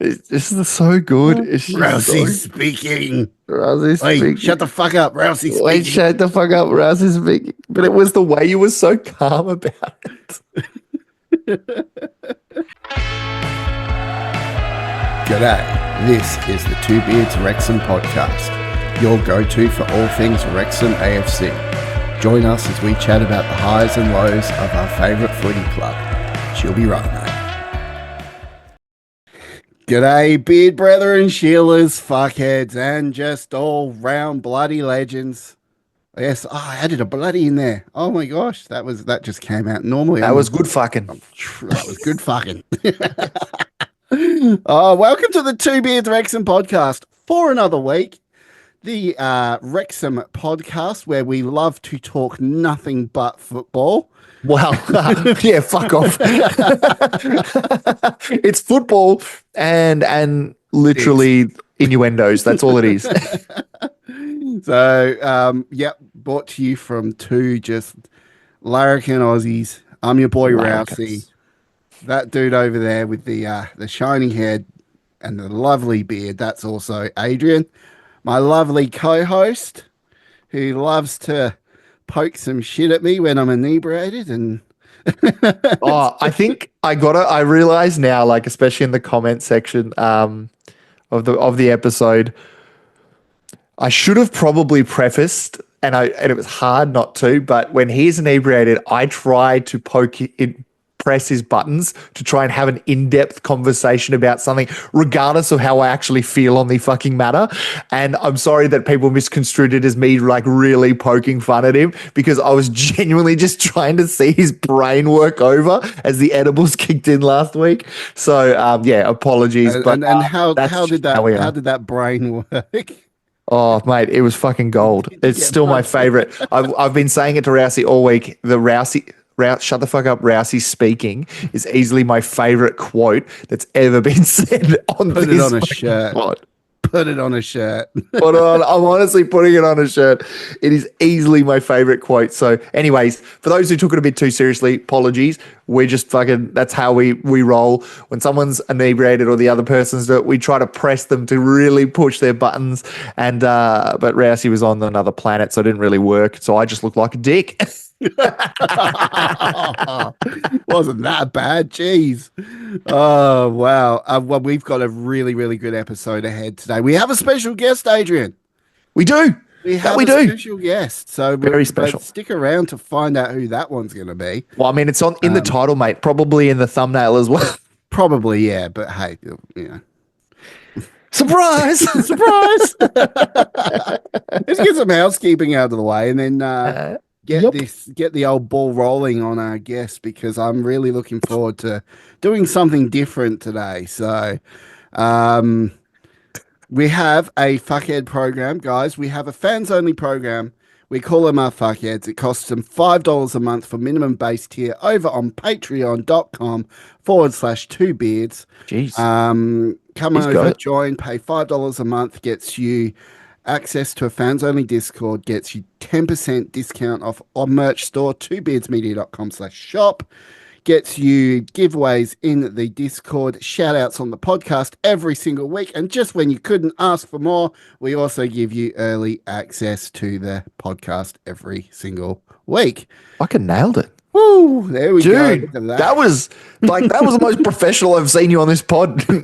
This is so good. It's just Rousey speaking. Rousey Wait, speaking. shut the fuck up, Rousey speaking. Wait, shut the fuck up, Rousey speaking. But it was the way you were so calm about it. G'day. This is the Two Beards Wrexham Podcast, your go-to for all things Wrexham AFC. Join us as we chat about the highs and lows of our favourite footy club. She'll be right, mate. G'day, beard brethren, Sheilas, fuckheads, and just all-round bloody legends. Yes, I added a bloody in there. Oh my gosh, that just came out normally. That was good fucking. That was good fucking. Welcome to the Two Beards Wrexham Podcast for another week. The Wrexham Podcast where we love to talk nothing but football. Well, yeah, fuck off. It's football and literally innuendos. That's all it is. So, brought to you from two just larrikin Aussies. I'm your boy Rousey. That dude over there with the shiny head and the lovely beard, that's also Adrian, my lovely co-host, who loves to poke some shit at me when I'm inebriated. And I realize now, like, especially in the comment section of the episode, I should have probably prefaced, and it was hard not to, but when he's inebriated, I try to press his buttons to try and have an in-depth conversation about something, regardless of how I actually feel on the fucking matter. And I'm sorry that people misconstrued it as me like really poking fun at him, because I was genuinely just trying to see his brain work over as the edibles kicked in last week. So apologies. But how did that brain work? Oh, mate, it was fucking gold. It's still my favorite. I've been saying it to Rousey all week. Shut the fuck up, Rousey speaking is easily my favorite quote that's ever been said on Put it on a shirt. Put it on a shirt. I'm honestly putting it on a shirt. It is easily my favorite quote. So anyways, for those who took it a bit too seriously, apologies. We're just that's how we roll. When someone's inebriated or the other person's do it, we try to press them to really push their buttons. And but Rousey was on another planet, so it didn't really work. So I just looked like a dick. Wasn't that bad? Jeez. Oh, wow. Well, we've got a really, really good episode ahead today. We have a special guest, Adrian. We do. We have a special guest. So very special. Stick around to find out who that one's going to be. Well, I mean, it's in the title, mate. Probably in the thumbnail as well. Probably, yeah. But hey, you know. Surprise! Surprise! Let's get some housekeeping out of the way and then get the old ball rolling on our guest, because I'm really looking forward to doing something different today. So we have a fuckhead program, guys. We have a fans only program. We call them our fuckheads. It costs them $5 a month for minimum base tier over on patreon.com/2beards. Jeez. Come over, join, pay $5 a month, gets you access to a fans-only Discord, gets you 10% discount off our merch store, twobeardsmedia.com/shop, gets you giveaways in the Discord, shout-outs on the podcast every single week, and just when you couldn't ask for more, we also give you early access to the podcast every single week. Fucking nailed it. Woo, there we go. Dude, that was the most professional I've seen you on this pod in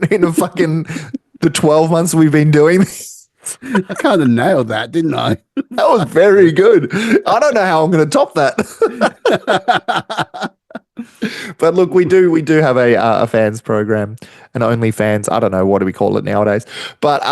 the 12 months we've been doing this. I kind of nailed that, didn't I? That was very good. I don't know how I'm going to top that. But look, we do have a fans program, an OnlyFans. I don't know, what do we call it nowadays? But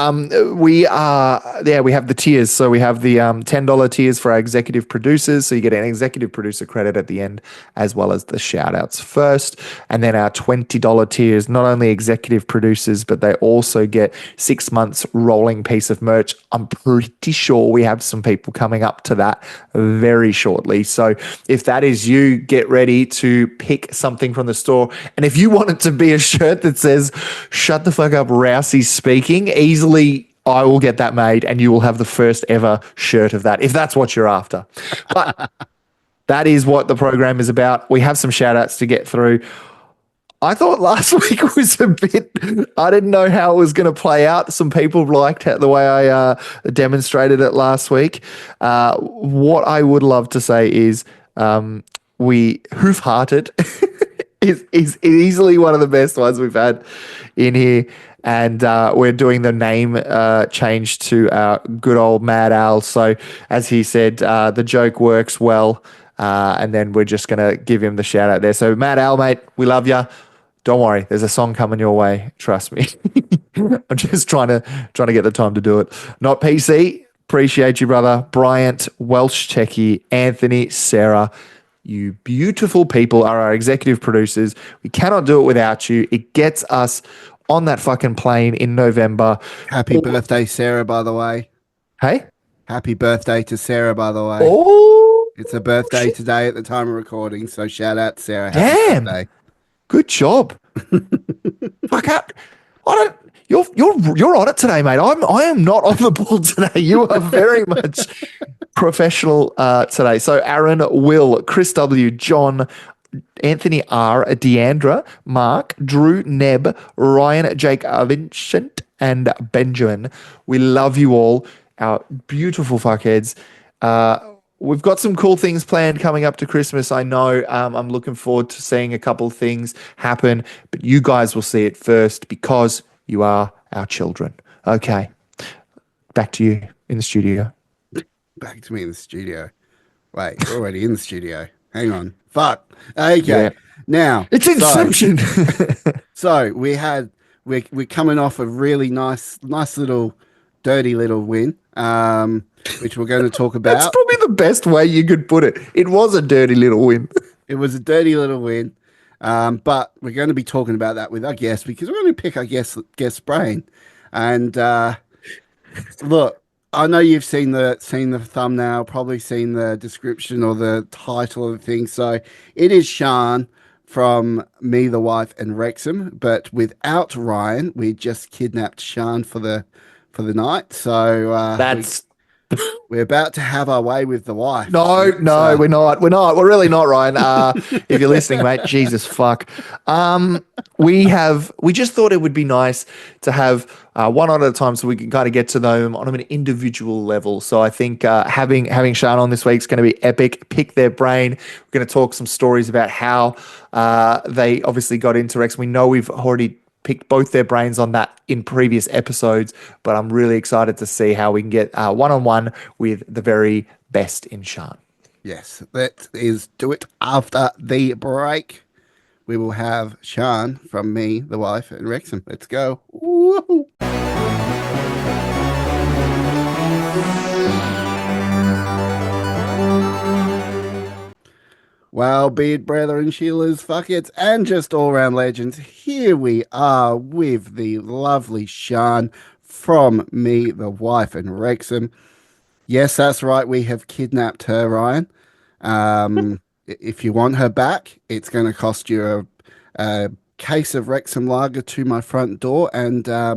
we have the tiers. So we have the $10 tiers for our executive producers. So you get an executive producer credit at the end, as well as the shout outs first. And then our $20 tiers, not only executive producers, but they also get 6 months rolling piece of merch. I'm pretty sure we have some people coming up to that very shortly. So if that is you, get ready to pick something from the store. And if you want it to be a shirt that says, "Shut the fuck up, Rousey speaking," easily I will get that made and you will have the first ever shirt of that, if that's what you're after. But that is what the program is about. We have some shout outs to get through. I thought last week was a bit. I didn't know how it was going to play out. Some people liked the way I demonstrated it last week. What I would love to say is we hoof-hearted is easily one of the best ones we've had in here. And we're doing the name change to our good old Mad Al. So, as he said, the joke works well. And then we're just going to give him the shout out there. So, Mad Al, mate, we love you. Don't worry, there's a song coming your way. Trust me. I'm just trying to get the time to do it. Not PC. Appreciate you, brother. Bryant, Welsh Techie, Anthony, Sarah. You beautiful people are our executive producers. We cannot do it without you. It gets us on that fucking plane in November. Happy birthday, Sarah, by the way. Hey? Happy birthday to Sarah, by the way. Oh, it's a birthday today at the time of recording, so shout out to Sarah. Happy birthday. Good job. Fuck out. I don't. You're on it today, mate. I am not on the ball today. You are very much professional today. So Aaron, Will, Chris W, John, Anthony R, Deandra, Mark, Drew, Neb, Ryan, Jake, Vincent, and Benjamin. We love you all, our beautiful fuckheads. We've got some cool things planned coming up to Christmas. I know I'm looking forward to seeing a couple of things happen, but you guys will see it first because you are our children. Okay. Back to you in the studio. Back to me in the studio. Wait, we're already in the studio. Hang on. Fuck. Okay. Yeah. Now. It's Inception. So we're coming off a really nice little dirty little win. Which we're going to talk about. That's probably the best way you could put it. It was a dirty little win. It was a dirty little win. But we're going to be talking about that with our guest because we're going to pick our guest brain. And look, I know you've seen the thumbnail, probably seen the description or the title of the thing. So it is Siân from Me, the Wife, and Wrexham, but without Ryan. We just kidnapped Siân for the night. So we're about to have our way with the wife. No, we're not. We're not. We're really not, Ryan. If you're listening, mate, Jesus fuck. We just thought it would be nice to have one at a time so we can kind of get to know them on an individual level. So I think having Siân on this week is going to be epic. Pick their brain. We're going to talk some stories about how they obviously got into Rex. We know we've already picked both their brains on that in previous episodes, but I'm really excited to see how we can get one-on-one with the very best in Siân. Yes, that is do it after the break. We will have Siân from Me, the Wife, and Wrexham. Let's go. Woo-hoo. Well, Beard Brethren, Sheilas, fuckets, and just all-round legends, here we are with the lovely Siân from Me, the Wife, and Wrexham. Yes, that's right. We have kidnapped her, Ryan. If you want her back, it's going to cost you a case of Wrexham lager to my front door, and I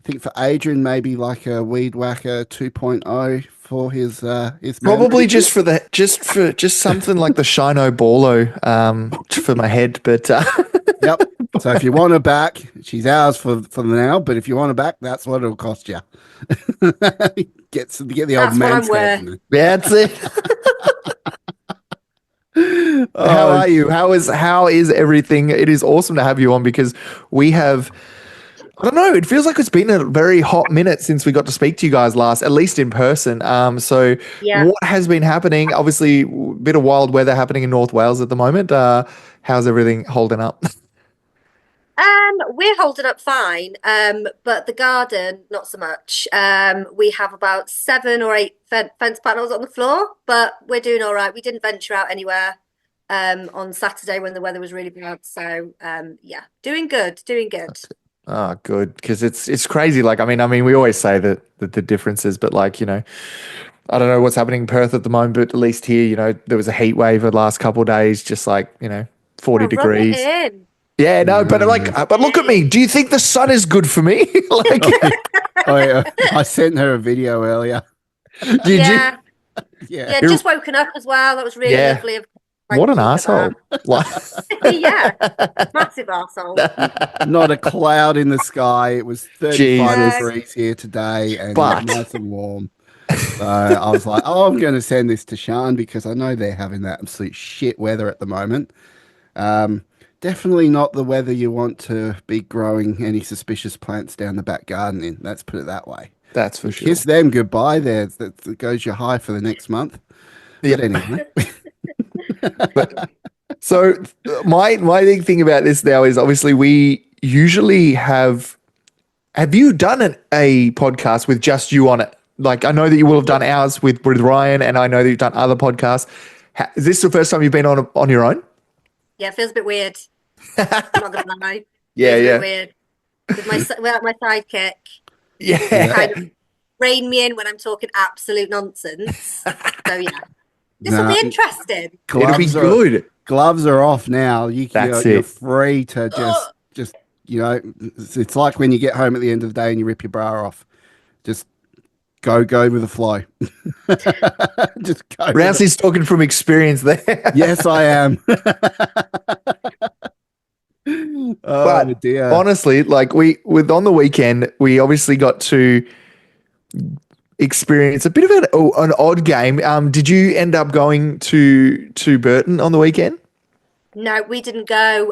think for Adrian, maybe like a Weed Whacker 2.0 for his probably just something like the Shino Borlo for my head, but yep. So if you want her back, she's ours for now. But if you want her back, that's what it'll cost you. get the old man. Yeah, that's it. How are you? How is everything? It is awesome to have you on because we have. I don't know. It feels like it's been a very hot minute since we got to speak to you guys last, at least in person. So what has been happening? Obviously, a bit of wild weather happening in North Wales at the moment. How's everything holding up? We're holding up fine, but the garden, not so much. We have about 7 or 8 fence panels on the floor, but we're doing all right. We didn't venture out anywhere on Saturday when the weather was really bad. So, doing good. Oh, good. Because it's crazy. Like, I mean, we always say that the differences, but like, I don't know what's happening in Perth at the moment, but at least here, there was a heat wave the last couple of days, just like, 40 degrees. Yeah, no, but but look at me. Do you think the sun is good for me? I sent her a video earlier. Did you? Yeah, just woken up as well. That was really lovely of What an asshole. Yeah, massive arsehole. Not a cloud in the sky. It was 35 Jesus. degrees here today and But- nice and warm. So I was like, oh, I'm going to send this to Sean because I know they're having that absolute shit weather at the moment. Definitely not the weather you want to be growing any suspicious plants down the back garden in. Let's put it that way. That's for sure. Kiss them goodbye there. That goes your high for the next month. Yeah. But anyway. So my big thing about this now is obviously we usually have you done a podcast with just you on it? Like I know that you will have done ours with Ryan, and I know that you've done other podcasts. Is this the first time you've been on your own? Yeah, it feels a bit weird. I'm not gonna lie. Yeah, Feels a yeah. bit weird. Without my sidekick, Yeah. kind of rein me in when I'm talking absolute nonsense. So yeah, this will Nah, be interesting. It'll be good. Gloves are off now. That's You're it. free to just it's like when you get home at the end of the day and you rip your bra off. Just go with the flow. Just go. Rousey's talking from experience there. Yes, I am. Oh But dear. honestly, like on the weekend, we obviously got to experience a bit of an odd game. Did you end up going to Burton on the weekend? No, we didn't go.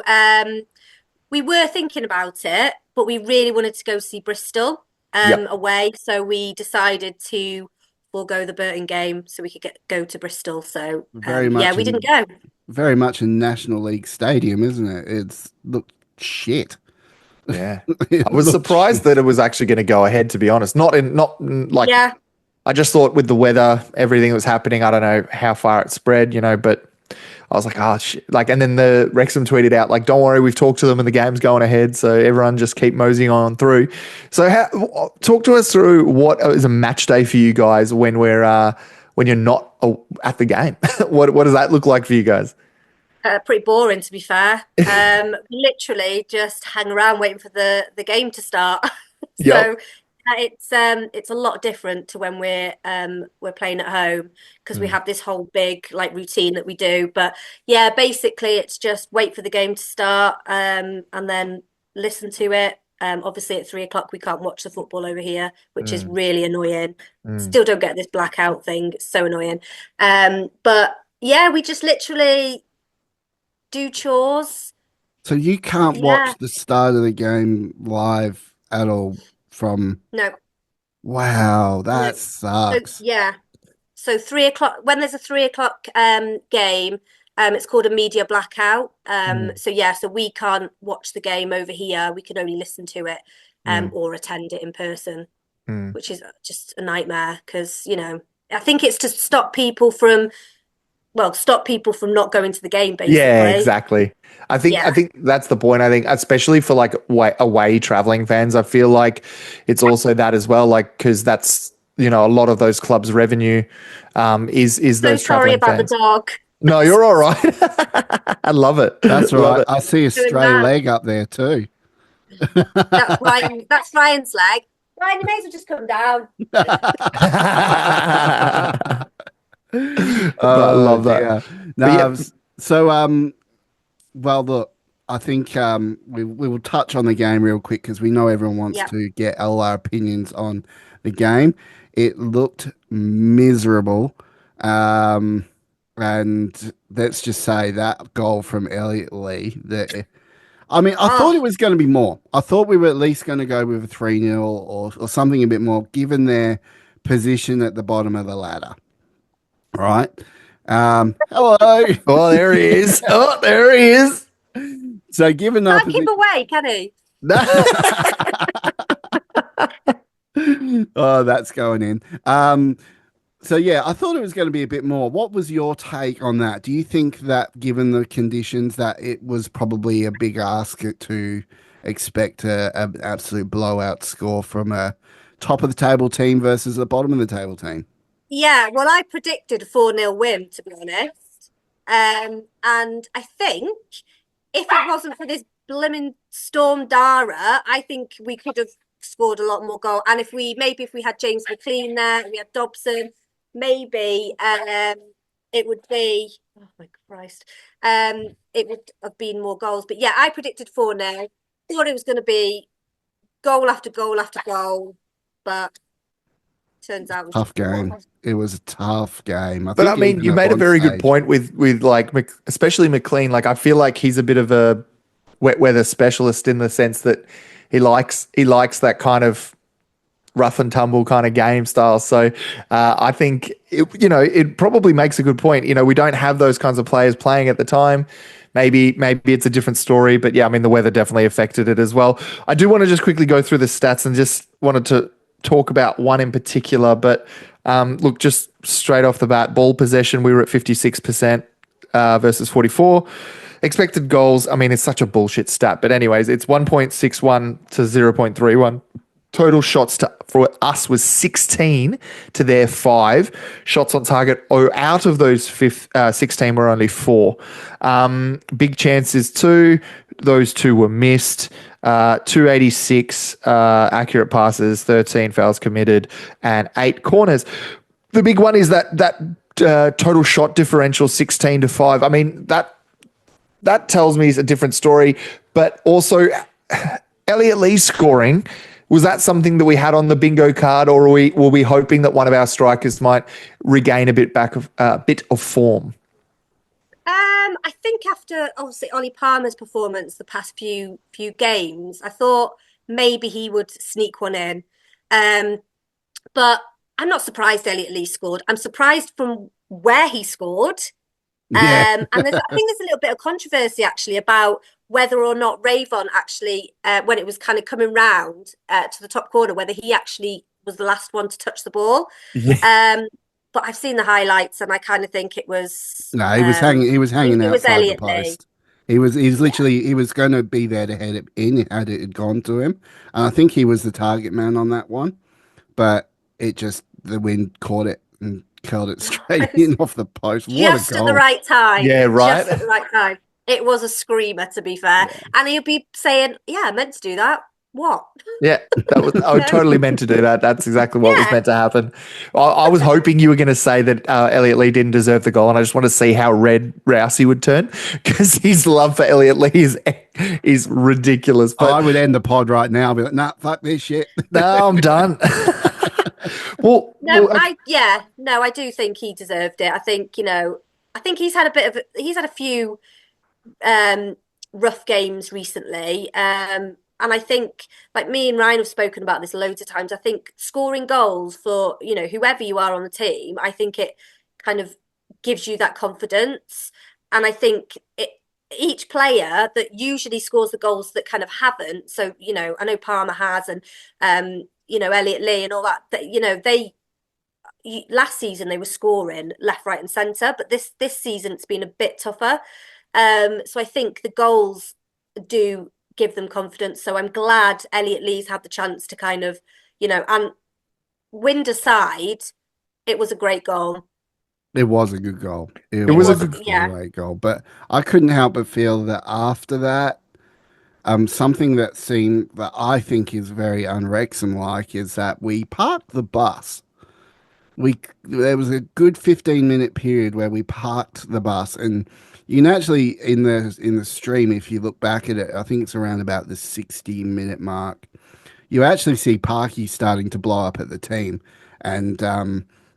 We were thinking about it, but we really wanted to go see Bristol Yep. away. So we decided to forego the Burton game so we could go to Bristol. So Very much yeah, we didn't go. Very much a National League stadium, isn't it? It's looked shit. Yeah. I was surprised that it was actually going to go ahead, to be honest. Not like, Yeah. I just thought with the weather, everything that was happening, I don't know how far it spread, but I was like, oh, shit. Like, and then the Wrexham tweeted out, like, don't worry, we've talked to them and the game's going ahead. So everyone just keep moseying on through. So talk to us through what is a match day for you guys when when you're not at the game. What does that look like for you guys? Pretty boring, to be fair. Literally just hang around waiting for the game to start. Yep. So it's a lot different to when we're playing at home because we have this whole big like routine that we do. But yeah, basically it's just wait for the game to start and then listen to it. Obviously at 3:00 we can't watch the football over here, which is really annoying. Still don't get this blackout thing. It's so annoying. But yeah, we just literally do chores. So you can't watch the start of the game live at all from... No. Wow, that sucks. So, yeah. So 3:00 when there's a 3:00 game, it's called a media blackout. So yeah, so we can't watch the game over here. We can only listen to it or attend it in person, which is just a nightmare because, I think it's to stop people from not going to the game, basically. Yeah, exactly. I think that's the point. I think especially for like away traveling fans, I feel like it's also that as well, like because that's a lot of those clubs' revenue is those traveling fans. Sorry about the dog. No, you're all right. I love it. That's Love right. it. I see a stray leg up there too. That's Ryan. That's Ryan's leg. Ryan, you may as well just come down. I love that. Yeah. No, so well, look, I think we will touch on the game real quick because we know everyone wants to get all our opinions on the game. It looked miserable. And let's just say that goal from Elliot Lee, I thought it was going to be more. I thought we were at least going to go with a 3-0 or something a bit more, given their position at the bottom of the ladder. All right. Hello. Oh, there he is. Oh, there he is. So given Can't keep away, can he? Oh, that's going in. So yeah, I thought it was going to be a bit more. What was your take on that? Do you think that given the conditions that it was probably a big ask to expect an absolute blowout score from a top of the table team versus the bottom of the table team? Yeah, well, I predicted a 4-0 win, to be honest. And I think if it wasn't for this blimmin' Storm Dara, I think we could have scored a lot more goals. And if we had James McLean there, we had Dobson, maybe it would be, oh my Christ, it would have been more goals. But yeah, I predicted 4-0. Thought it was going to be goal after goal after goal, but turns out it was Tough just one. game. It was a tough game. But I mean, you made a very good point with like, especially McLean. Like, I feel like he's a bit of a wet weather specialist in the sense that he likes that kind of rough and tumble kind of game style. So I think it probably makes a good point. We don't have those kinds of players playing at the time. Maybe it's a different story, but yeah, I mean the weather definitely affected it as well. I do want to just quickly go through the stats and just wanted to talk about one in particular. But look, just straight off the bat, ball possession, we were at 56% versus 44. Expected goals, I mean, it's such a bullshit stat, but anyways, it's 1.61 to 0.31. Total shots for us was 16 to their 5. Shots on target, out of those 16 were only 4. Big chances 2. Those 2 were missed. 286 accurate passes, 13 fouls committed, and 8 corners. The big one is that total shot differential, 16 to 5. I mean, that tells me it's a different story, but also Elliot Lee scoring. Was that something that we had on the bingo card, or were we hoping that one of our strikers might regain a bit of form? I think after obviously Ollie Palmer's performance the past few games, I thought maybe he would sneak one in. But I'm not surprised Elliot Lee scored. I'm surprised from where he scored. Yeah. And I think there's a little bit of controversy actually about whether or not Ravon actually, when it was kind of coming round to the top corner, whether he actually was the last one to touch the ball. Yeah. But I've seen the highlights, and I kind of think it was. No, he was hanging. He was hanging outside the Elliot post. Lee. He was going to be there to head it in had it had gone to him, and I think he was the target man on that one. But the wind caught it and curled it straight in off the post. What Just a goal! at the right time. Yeah, right. Just at the right time. It was a screamer, to be fair. Yeah. And he'll be saying, "Yeah, I meant to do that." What? Yeah, I totally meant to do that. That's exactly what was meant to happen. I was hoping you were going to say that Elliot Lee didn't deserve the goal, and I just want to see how red Rousey would turn, because his love for Elliot Lee is ridiculous. But I would end the pod right now and be like, "Nah, fuck this shit." No, I'm done. I do think he deserved it. I think he's had a few rough games recently. And I think, like me and Ryan have spoken about this loads of times, I think scoring goals for, whoever you are on the team, I think it kind of gives you that confidence. And I think each player that usually scores the goals that kind of haven't, so, I know Palmer has, and, Elliot Lee and all that, last season they were scoring left, right and centre, but this season it's been a bit tougher. So I think the goals do give them confidence. So I'm glad Elliot Lee's had the chance to kind of, and wind aside, it was a great goal. It was a good goal. It was a great goal. But I couldn't help but feel that after that, something that I think is very un-Wrexham-like is that we parked the bus. There was a good 15-minute period where we parked the bus, and you can actually in the stream, if you look back at it, I think it's around about the 60-minute mark, you actually see Parky starting to blow up at the team and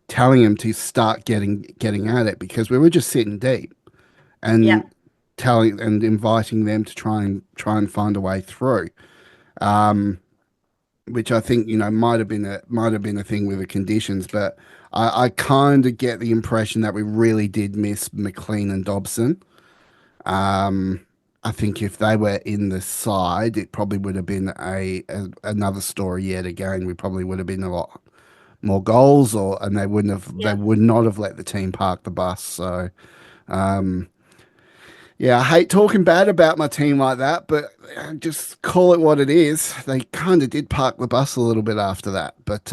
telling him to start getting at it, because we were just sitting deep and telling and inviting them to try and find a way through. Which I think might have been a thing with the conditions, but I kind of get the impression that we really did miss McLean and Dobson. I think if they were in the side, it probably would have been another story yet again. We probably would have been a lot more goals, and they would not have let the team park the bus. So, I hate talking bad about my team like that, but just call it what it is. They kind of did park the bus a little bit after that. But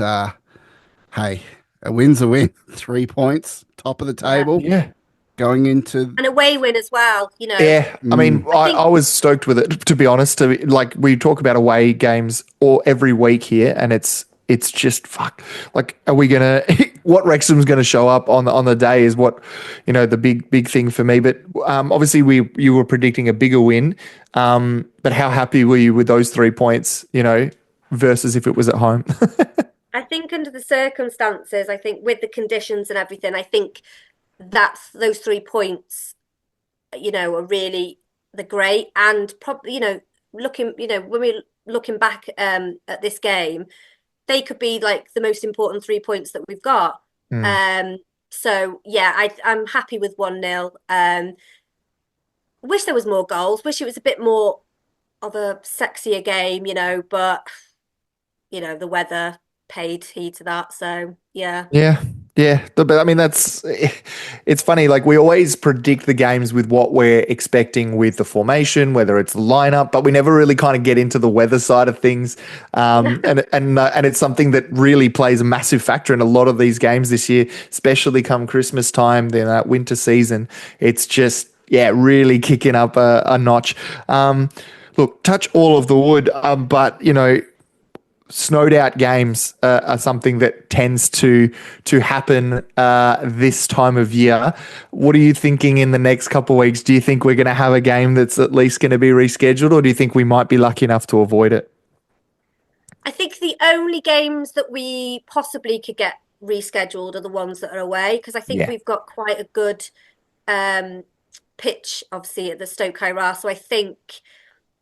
hey, a win's a win. 3 points, top of the table. Yeah. Going into an away win as well. Yeah, I mean, I was stoked with it, to be honest. Like, we talk about away games every week here, and it's just fuck. Like, are we gonna what Wrexham's going to show up on the day is what, the big thing for me. But obviously you were predicting a bigger win. But how happy were you with those 3 points, versus if it was at home? I think under the circumstances, I think with the conditions and everything, I think that's those 3 points, are really the great. And probably, looking, when we're looking back at this game, they could be like the most important 3 points that we've got. So yeah, I'm happy with 1-0. Wish there was more goals. Wish it was a bit more of a sexier game, but the weather paid heed to that. So yeah. Yeah. But I mean, it's funny. Like, we always predict the games with what we're expecting with the formation, whether it's the lineup, but we never really kind of get into the weather side of things. And it's something that really plays a massive factor in a lot of these games this year, especially come Christmas time, then that winter season. It's just, really kicking up a notch. Look, touch all of the wood, but snowed out games are something that tends to happen this time of year. What are you thinking in the next couple of weeks? Do you think we're going to have a game that's at least going to be rescheduled, or do you think we might be lucky enough to avoid it? I think the only games that we possibly could get rescheduled are the ones that are away, because I think we've got quite a good pitch, obviously, at the Stoke High. So I think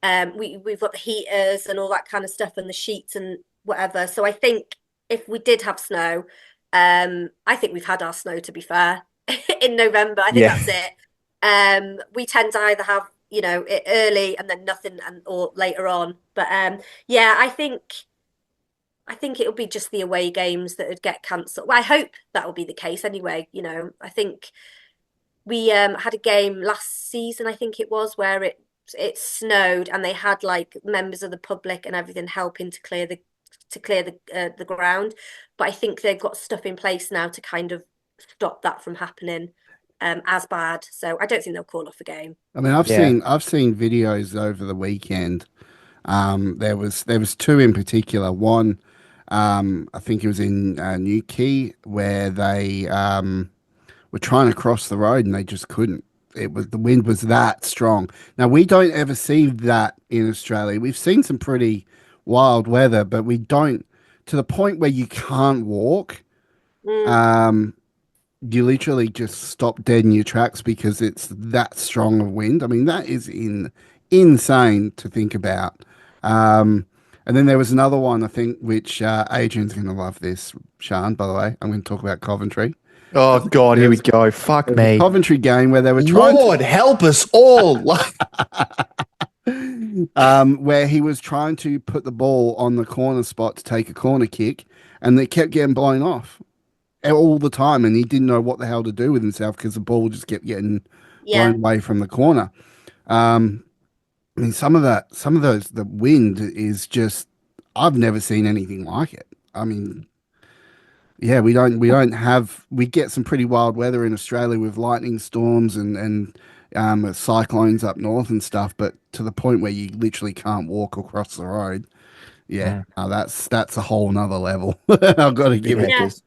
we've got the heaters and all that kind of stuff and the sheets and whatever. So I think if we did have snow, I think we've had our snow, to be fair, in November. I think that's it. We tend to either have, it early and then nothing or later on. But I think it'll be just the away games that would get cancelled. Well, I hope that will be the case anyway. I think we had a game last season, I think it was, where it snowed and they had like members of the public and everything helping to clear the ground. But I think they've got stuff in place now to kind of stop that from happening as bad. So I don't think they'll call off a game. I mean, I've seen videos over the weekend. There was 2 in particular. One, I think it was in Newquay, where they were trying to cross the road and they just couldn't. The wind was that strong. Now, we don't ever see that in Australia. We've seen some pretty wild weather, but we don't, to the point where you can't walk. You literally just stop dead in your tracks because it's that strong of wind. I mean, that is insane to think about. And then there was another one, I think, which Adrian's going to love this, Siân, by the way. I'm going to talk about Coventry. Oh, God, here we go. Fuck me. Coventry game where they were trying Lord, help us all. Where he was trying to put the ball on the corner spot to take a corner kick, and they kept getting blown off all the time, and he didn't know what the hell to do with himself because the ball just kept getting blown away from the corner. I mean, the wind is just, I've never seen anything like it. I mean, we get some pretty wild weather in Australia with lightning storms and cyclones up north and stuff, but to the point where you literally can't walk across the road. That's a whole nother level. I've got to give it.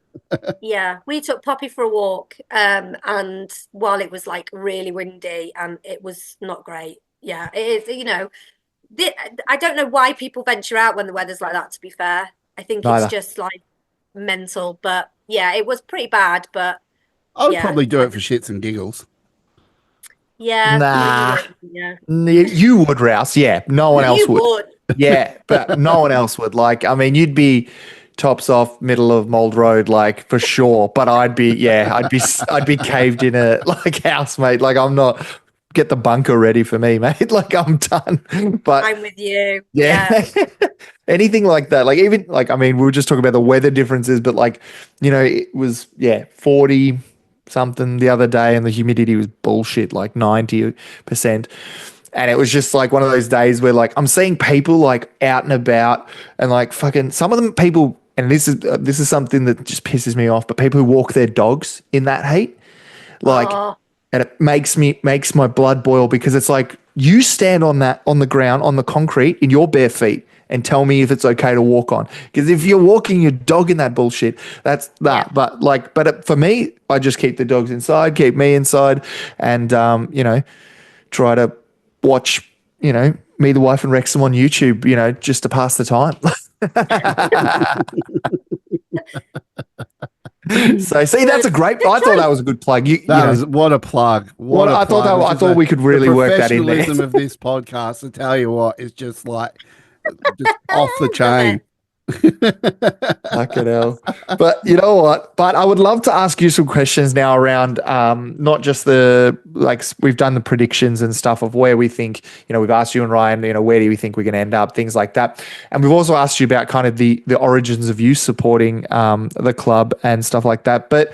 Yeah, we took Poppy for a walk, and while it was like really windy and it was not great. Yeah, it is. I don't know why people venture out when the weather's like that, to be fair. I think it's just like mental, but it was pretty bad. But I would probably do it for shits and giggles. Yeah. Nah. You would, Rouse. Yeah. No one else would. Yeah, but no one else would. Like, I mean, you'd be tops off middle of Mould Road, like, for sure. But I'd be caved in a like house, mate. Like, I'm not. Get the bunker ready for me, mate. Like, I'm done. But I'm with you. Yeah. Anything like that. Like, even like, I mean, we were just talking about the weather differences, but like, it was 40 something the other day and the humidity was bullshit, like 90%. And it was just like one of those days where like I'm seeing people like out and about and like fucking some of them people, and this is something that just pisses me off, but people who walk their dogs in that heat, like, and it makes my blood boil because it's like you stand on the ground, on the concrete in your bare feet and tell me if it's okay to walk on. Because if you're walking your dog in that bullshit, that's that. Yeah. But for me, I just keep the dogs inside, keep me inside, and try to watch me, the wife, and Wrexham on YouTube, just to pass the time. So see, that's a great. I thought that was a good plug. What a plug! What a plug! I thought we could really work that in there. The professionalism of this podcast, I tell you what, is just like just off the chain. Fucking hell. But you know what? But I would love to ask you some questions now around not just we've done the predictions and stuff of where we think, we've asked you and Ryan, where do we think we're going to end up, things like that. And we've also asked you about kind of the origins of you supporting the club and stuff like that. But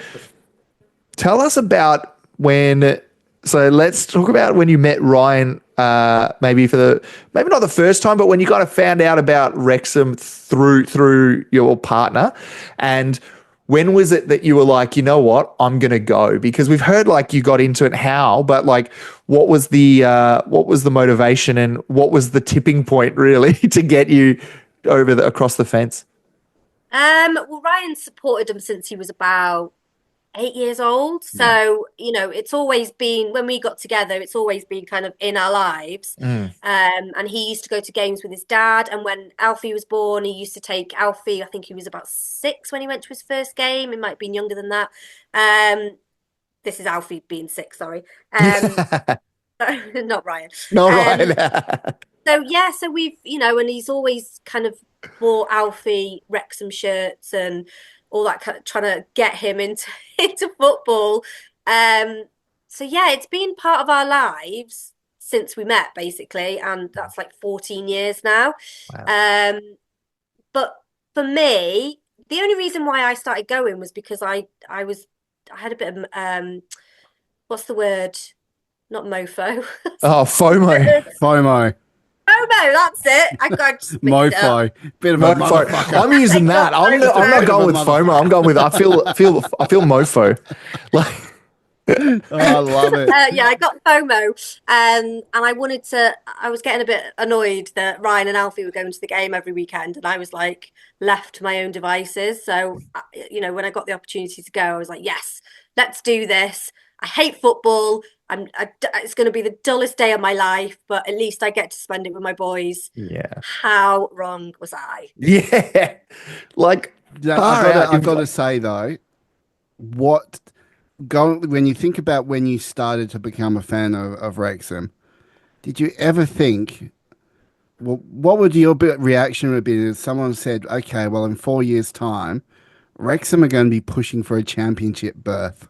tell us about let's talk about when you met Ryan, maybe not the first time, but when you kind of found out about Wrexham through your partner. And when was it that you were like, you know what, I'm going to go? Because we've heard like you got into it how, but like what was the motivation and what was the tipping point really to get you across the fence? Well, Ryan supported him since he was about 8 years old. So, it's always been, when we got together, it's always been kind of in our lives. And he used to go to games with his dad. And when Alfie was born, he used to take Alfie, I think he was about 6 when he went to his first game. He might have been younger than that. This is Alfie being 6, sorry. Not Ryan. Not Ryan. So we've, and he's always kind of bought Alfie Wrexham shirts and all that, kind of trying to get him into football. So yeah, it's been part of our lives since we met, basically, and that's like 14 years now. Wow. But for me, the only reason why I started going was because I had a bit of what's the word? Not mofo. Oh, FOMO. FOMO, that's it. I got mofo. Bit of a motherfucker. I'm using that. I'm not going with FOMO. I'm going with I feel mofo. Like, oh, I love it. Yeah, I got FOMO, and I was getting a bit annoyed that Ryan and Alfie were going to the game every weekend, and I was like left to my own devices. So, when I got the opportunity to go, I was like, yes, let's do this. I hate football. It's going to be the dullest day of my life, but at least I get to spend it with my boys. Yeah. How wrong was I? Yeah. Like, I've got to say though, when you think about when you started to become a fan of Wrexham, did you ever think, well, what would your reaction would be if someone said, okay, well, in 4 years' time, Wrexham are going to be pushing for a championship berth?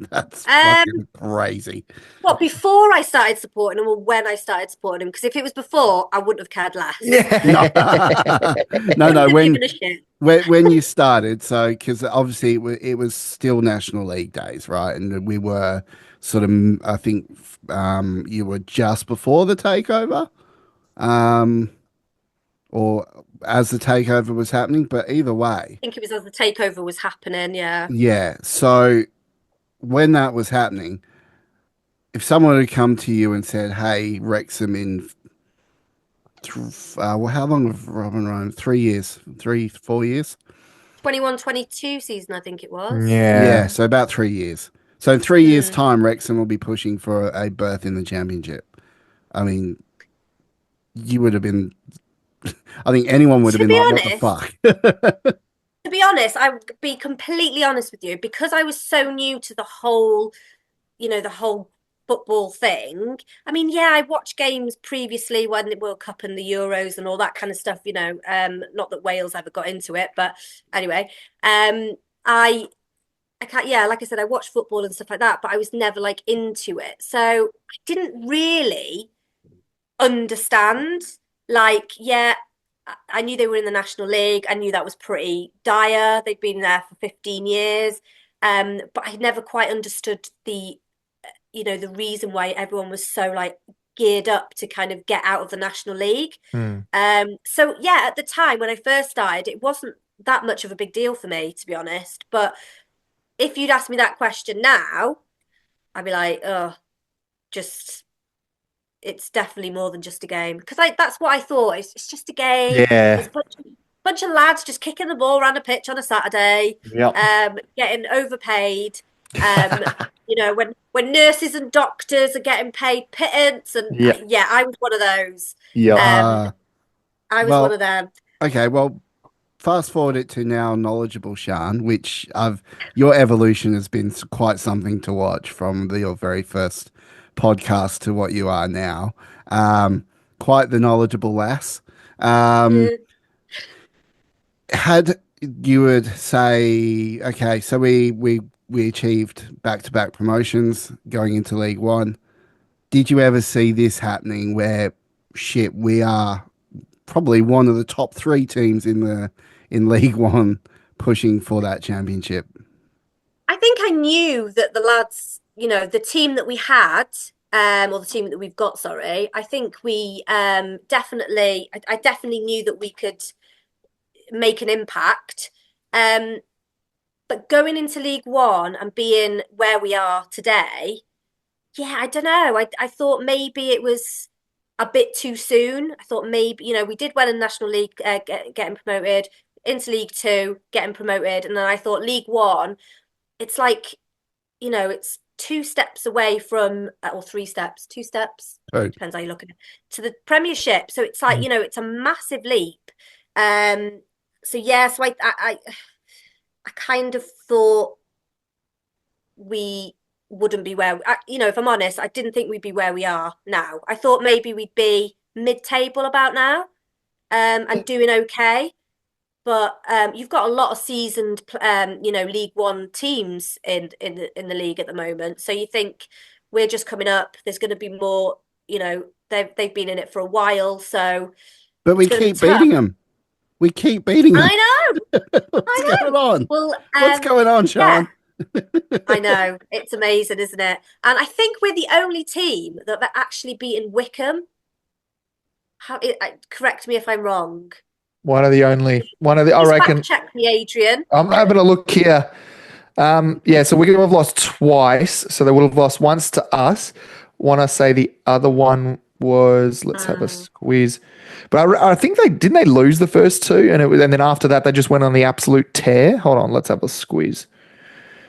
That's fucking crazy. What, before I started supporting him or when I started supporting him? Because if it was before, I wouldn't have cared less. Yeah. No. When you started, so because obviously it was still National League days, right? And we were sort of, I think, you were just before the takeover, or as the takeover was happening. But either way, I think it was as the takeover was happening. Yeah. Yeah. So when that was happening, if someone had come to you and said, hey, Wrexham in, how long have Robin run? 3 years, 4 years? 21-22 season, I think it was. Yeah. So about 3 years. So in 3 years' time, Wrexham will be pushing for a berth in the championship. I mean, you would have been, I think anyone would have been like, what the fuck? To be honest, I would be completely honest with you, because I was so new to the whole football thing. I mean, yeah, I watched games previously when the World Cup and the Euros and all that kind of stuff, not that Wales ever got into it, but anyway, I can't, yeah, like I said, I watched football and stuff like that, but I was never like into it. So I didn't really understand, like, yeah, I knew they were in the National League. I knew that was pretty dire. They'd been there for 15 years. But I never quite understood the reason why everyone was so like geared up to kind of get out of the National League. So yeah, at the time when I first started, it wasn't that much of a big deal for me, to be honest. But if you'd asked me that question now, I'd be like, oh, just it's definitely more than just a game. Because that's what I thought. It's just a game. Yeah. There's a bunch of lads just kicking the ball around a pitch on a Saturday, getting overpaid. When nurses and doctors are getting paid pittance, and I was one of those. I was one of them. Okay, well, fast forward it to now knowledgeable Siân, which your evolution has been quite something to watch from your very first podcast to what you are now. Quite the knowledgeable lass. Had you would say, okay, so we achieved back-to-back promotions going into League One. Did you ever see this happening where we are probably one of the top 3 teams in League One pushing for that championship? I think I knew that the lads, the team that we had, or the team that we've got, sorry, I think we I definitely knew that we could make an impact. But going into League One and being where we are today, I don't know. I thought maybe it was a bit too soon. I thought maybe, we did well in National League, getting promoted, into League Two, getting promoted. And then I thought League One, it's like, it's 2 steps away from, or 3 steps, 2 steps, depends how you look at it, to the Premiership. So it's like, it's a massive leap. So I kind of thought we wouldn't be where, if I'm honest, I didn't think we'd be where we are now. I thought maybe we'd be mid-table about now, and doing okay. But you've got a lot of seasoned, League One teams in the league at the moment. So you think we're just coming up. There's going to be more. They've been in it for a while. So, but we keep beating them. We keep beating them. I know. What's going on? Well, what's going on, Siân? Yeah. I know. It's amazing, isn't it? And I think we're the only team that have actually beaten Wycombe. Correct me if I'm wrong. I reckon. Check me, Adrian. I'm having a look here. So Wigan have lost twice. So they would have lost once to us. Want to say the other one was, let's have a squeeze. But I think they lose the first 2, and then after that they just went on the absolute tear. Hold on, let's have a squeeze.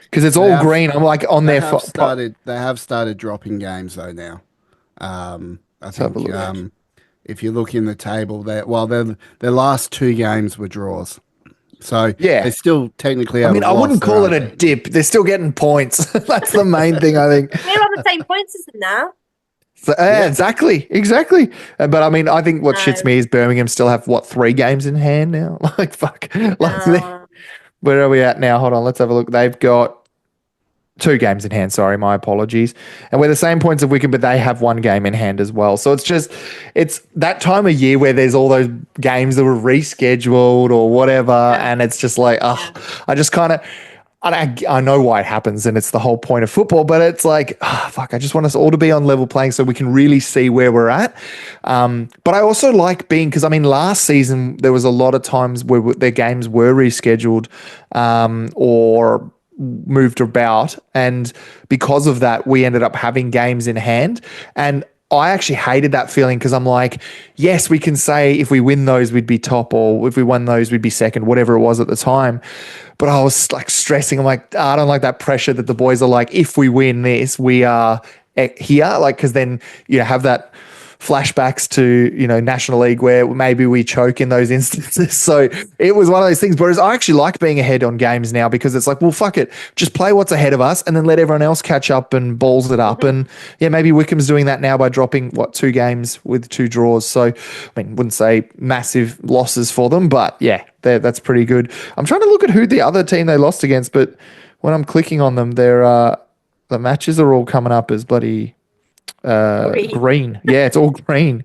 Because it's all green. I'm like on their. They have started dropping games though now. I think if you look in the table, their last 2 games were draws. So they still technically. I wouldn't call it a dip. They're still getting points. That's the main thing, I think. We're on the same points as them now. So, exactly. But I think what shits me is Birmingham still have 3 games in hand now. Like fuck. Where are we at now? Hold on, let's have a look. They've got 2 games in hand. Sorry, my apologies. And we're the same points of Wigan, but they have 1 game in hand as well. So it's that time of year where there's all those games that were rescheduled or whatever, and it's just like, I just kind of. I know why it happens, and it's the whole point of football, but it's like, fuck, I just want us all to be on level playing so we can really see where we're at. But I also like being, because last season there was a lot of times where their games were rescheduled or moved about, and because of that, we ended up having games in hand. And I actually hated that feeling because I'm like, yes, we can say if we win those, we'd be top, or if we won those, we'd be second, whatever it was at the time. But I was like stressing. I'm like, I don't like that pressure that the boys are like, if we win this, we are here. Like, because then you have that flashbacks to, National League where maybe we choke in those instances. So it was one of those things. Whereas I actually like being ahead on games now because it's like, well, fuck it. Just play what's ahead of us and then let everyone else catch up and balls it up. And maybe Wycombe's doing that now by dropping 2 games with 2 draws. So, wouldn't say massive losses for them, but that's pretty good. I'm trying to look at who the other team they lost against, but when I'm clicking on them, the matches are all coming up as bloody green. Yeah, it's all green.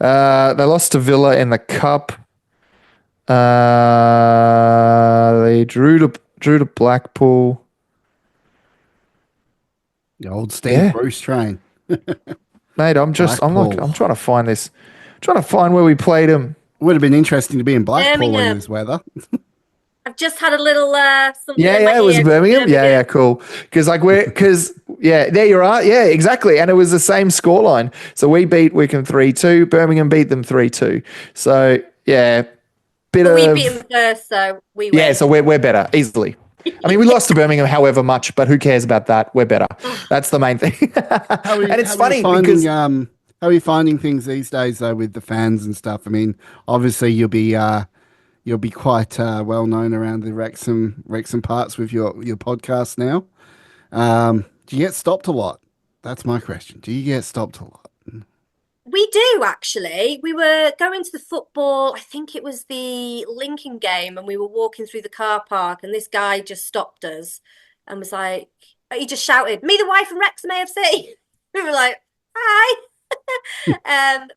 They lost to Villa in the cup. They drew to Blackpool. The old Steve Bruce train. Mate, I'm trying to find this. Trying to find where we played them. Would have been interesting to be in Blackpool in this weather. I've just had a little something Yeah, in my yeah, it was ear. Birmingham. Yeah, cool. Because there you are. Yeah, exactly. And it was the same scoreline. So we beat Wickham 3-2. Birmingham beat them 3-2. So yeah, bit But we beat them of first, so we yeah. win. So we're better easily. I mean, we lost to Birmingham, however much, but who cares about that? We're better. That's the main thing. And it's funny because how are you finding things these days though with the fans and stuff? I mean, obviously you'll be quite well known around the Wrexham parts with your podcast now. Do you get stopped a lot? That's my question. Do you get stopped a lot? We do actually. We were going to the football, I think it was the Lincoln game, and we were walking through the car park, and this guy just stopped us and was like, he just shouted, "Me, the wife from Wrexham AFC." We were like, "Hi."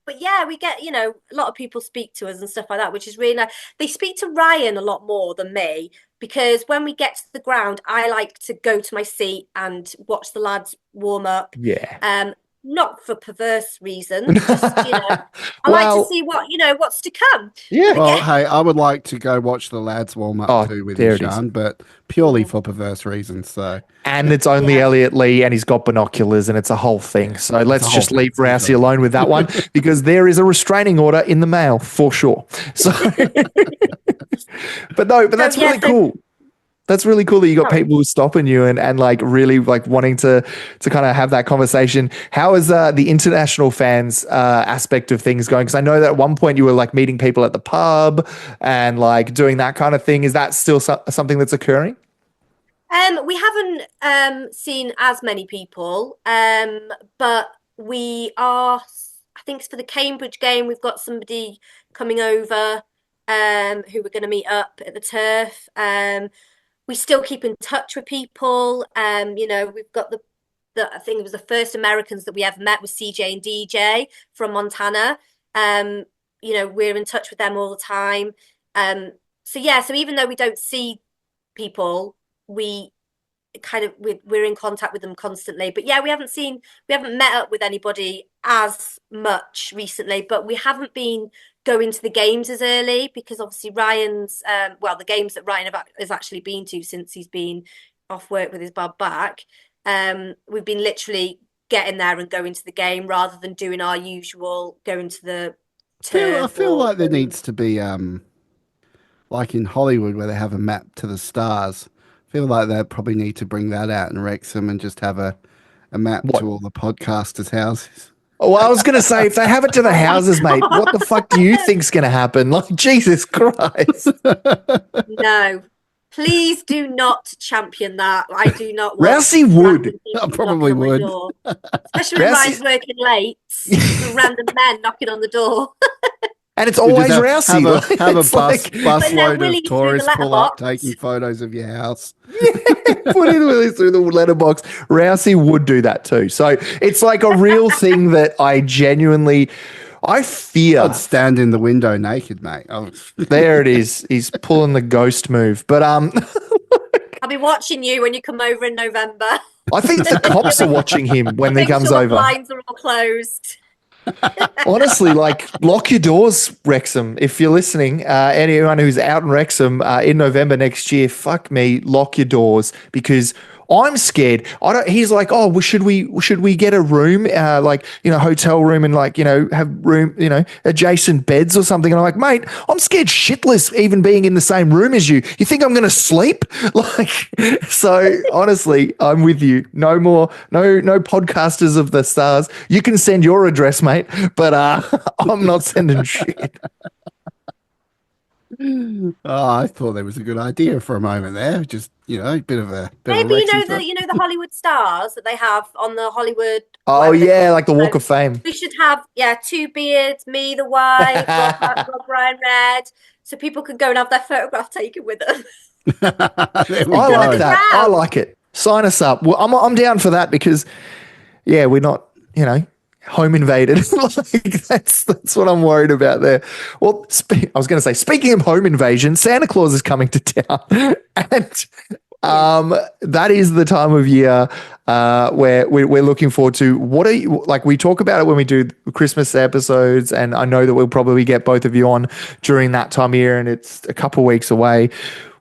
But yeah, we get, a lot of people speak to us and stuff like that, which is really nice. They speak to Ryan a lot more than me because when we get to the ground, I like to go to my seat and watch the lads warm up. yeah. Not for perverse reasons, just I like to Well, see what's to come. yeah. Well, hey, I would like to go watch the lads warm up Oh, too with there you, it is. Sean, but purely for perverse reasons. So, And it's only Yeah. Elliot Lee and he's got binoculars and it's a whole thing. So let's just leave Rousey alone with that one because there is a restraining order in the mail for sure. So, but that's really cool. That's really cool that you got people stopping you and like really like wanting to kind of have that conversation. How is the international fans aspect of things going? Because I know that at one point you were like meeting people at the pub and like doing that kind of thing. Is that still something that's occurring? We haven't seen as many people, but we are. I think it's for the Cambridge game. We've got somebody coming over who we're going to meet up at the turf. We still keep in touch with people. We've got the I think it was the first Americans that we ever met was CJ and DJ from Montana. We're in touch with them all the time. So even though we don't see people, we're in contact with them constantly. But yeah, we haven't met up with anybody as much recently, but we haven't been going to the games as early because obviously Ryan's the games that Ryan has actually been to since he's been off work with his bad back, we've been literally getting there and going to the game rather than doing our usual going to the turf. I feel like there needs to be like in Hollywood where they have a map to the stars. I feel like they probably need to bring that out in Wrexham and just have a map to all the podcasters' houses. Oh, I was going to say, if they have it to the houses, mate, what the fuck do you think's going to happen? Like, Jesus Christ. No, please do not champion that. I do not want Rousey would. I probably would. Especially when Ryan's working late. Random men knocking on the door. And it's always Rousey. Have a busload of tourists pull up taking photos of your house. Put in Willie through the letterbox. Rousey would do that too. So it's like a real thing that I fear. I'd stand in the window naked, mate. There it is. He's pulling the ghost move. But I'll be watching you when you come over in November. I think the cops are watching him when he comes over. The blinds are all closed. Honestly, like lock your doors, Wrexham. If you're listening, anyone who's out in Wrexham in November next year, fuck me, lock your doors because I'm scared. He's like, oh, well, should we get a room, hotel room and have room, adjacent beds or something? And I'm like, mate, I'm scared shitless even being in the same room as you. You think I'm going to sleep? So honestly, I'm with you. No more, no podcasters of the stars. You can send your address, mate, but I'm not sending shit. Oh, I thought that was a good idea for a moment there. Just a bit of a maybe the Hollywood stars that they have on the Hollywood. Oh yeah, like the Walk of Fame. We should have two beards, me the wife, Rob Ryan Red, so people can go and have their photograph taken with them. I like that. I like it. Sign us up. Well, I'm down for that because we're not home invaded. That's what I'm worried about there. Well, I was going to say, speaking of home invasion, Santa Claus is coming to town, and that is the time of year where we're looking forward to. What are you like? We talk about it when we do Christmas episodes, and I know that we'll probably get both of you on during that time of year, and it's a couple of weeks away.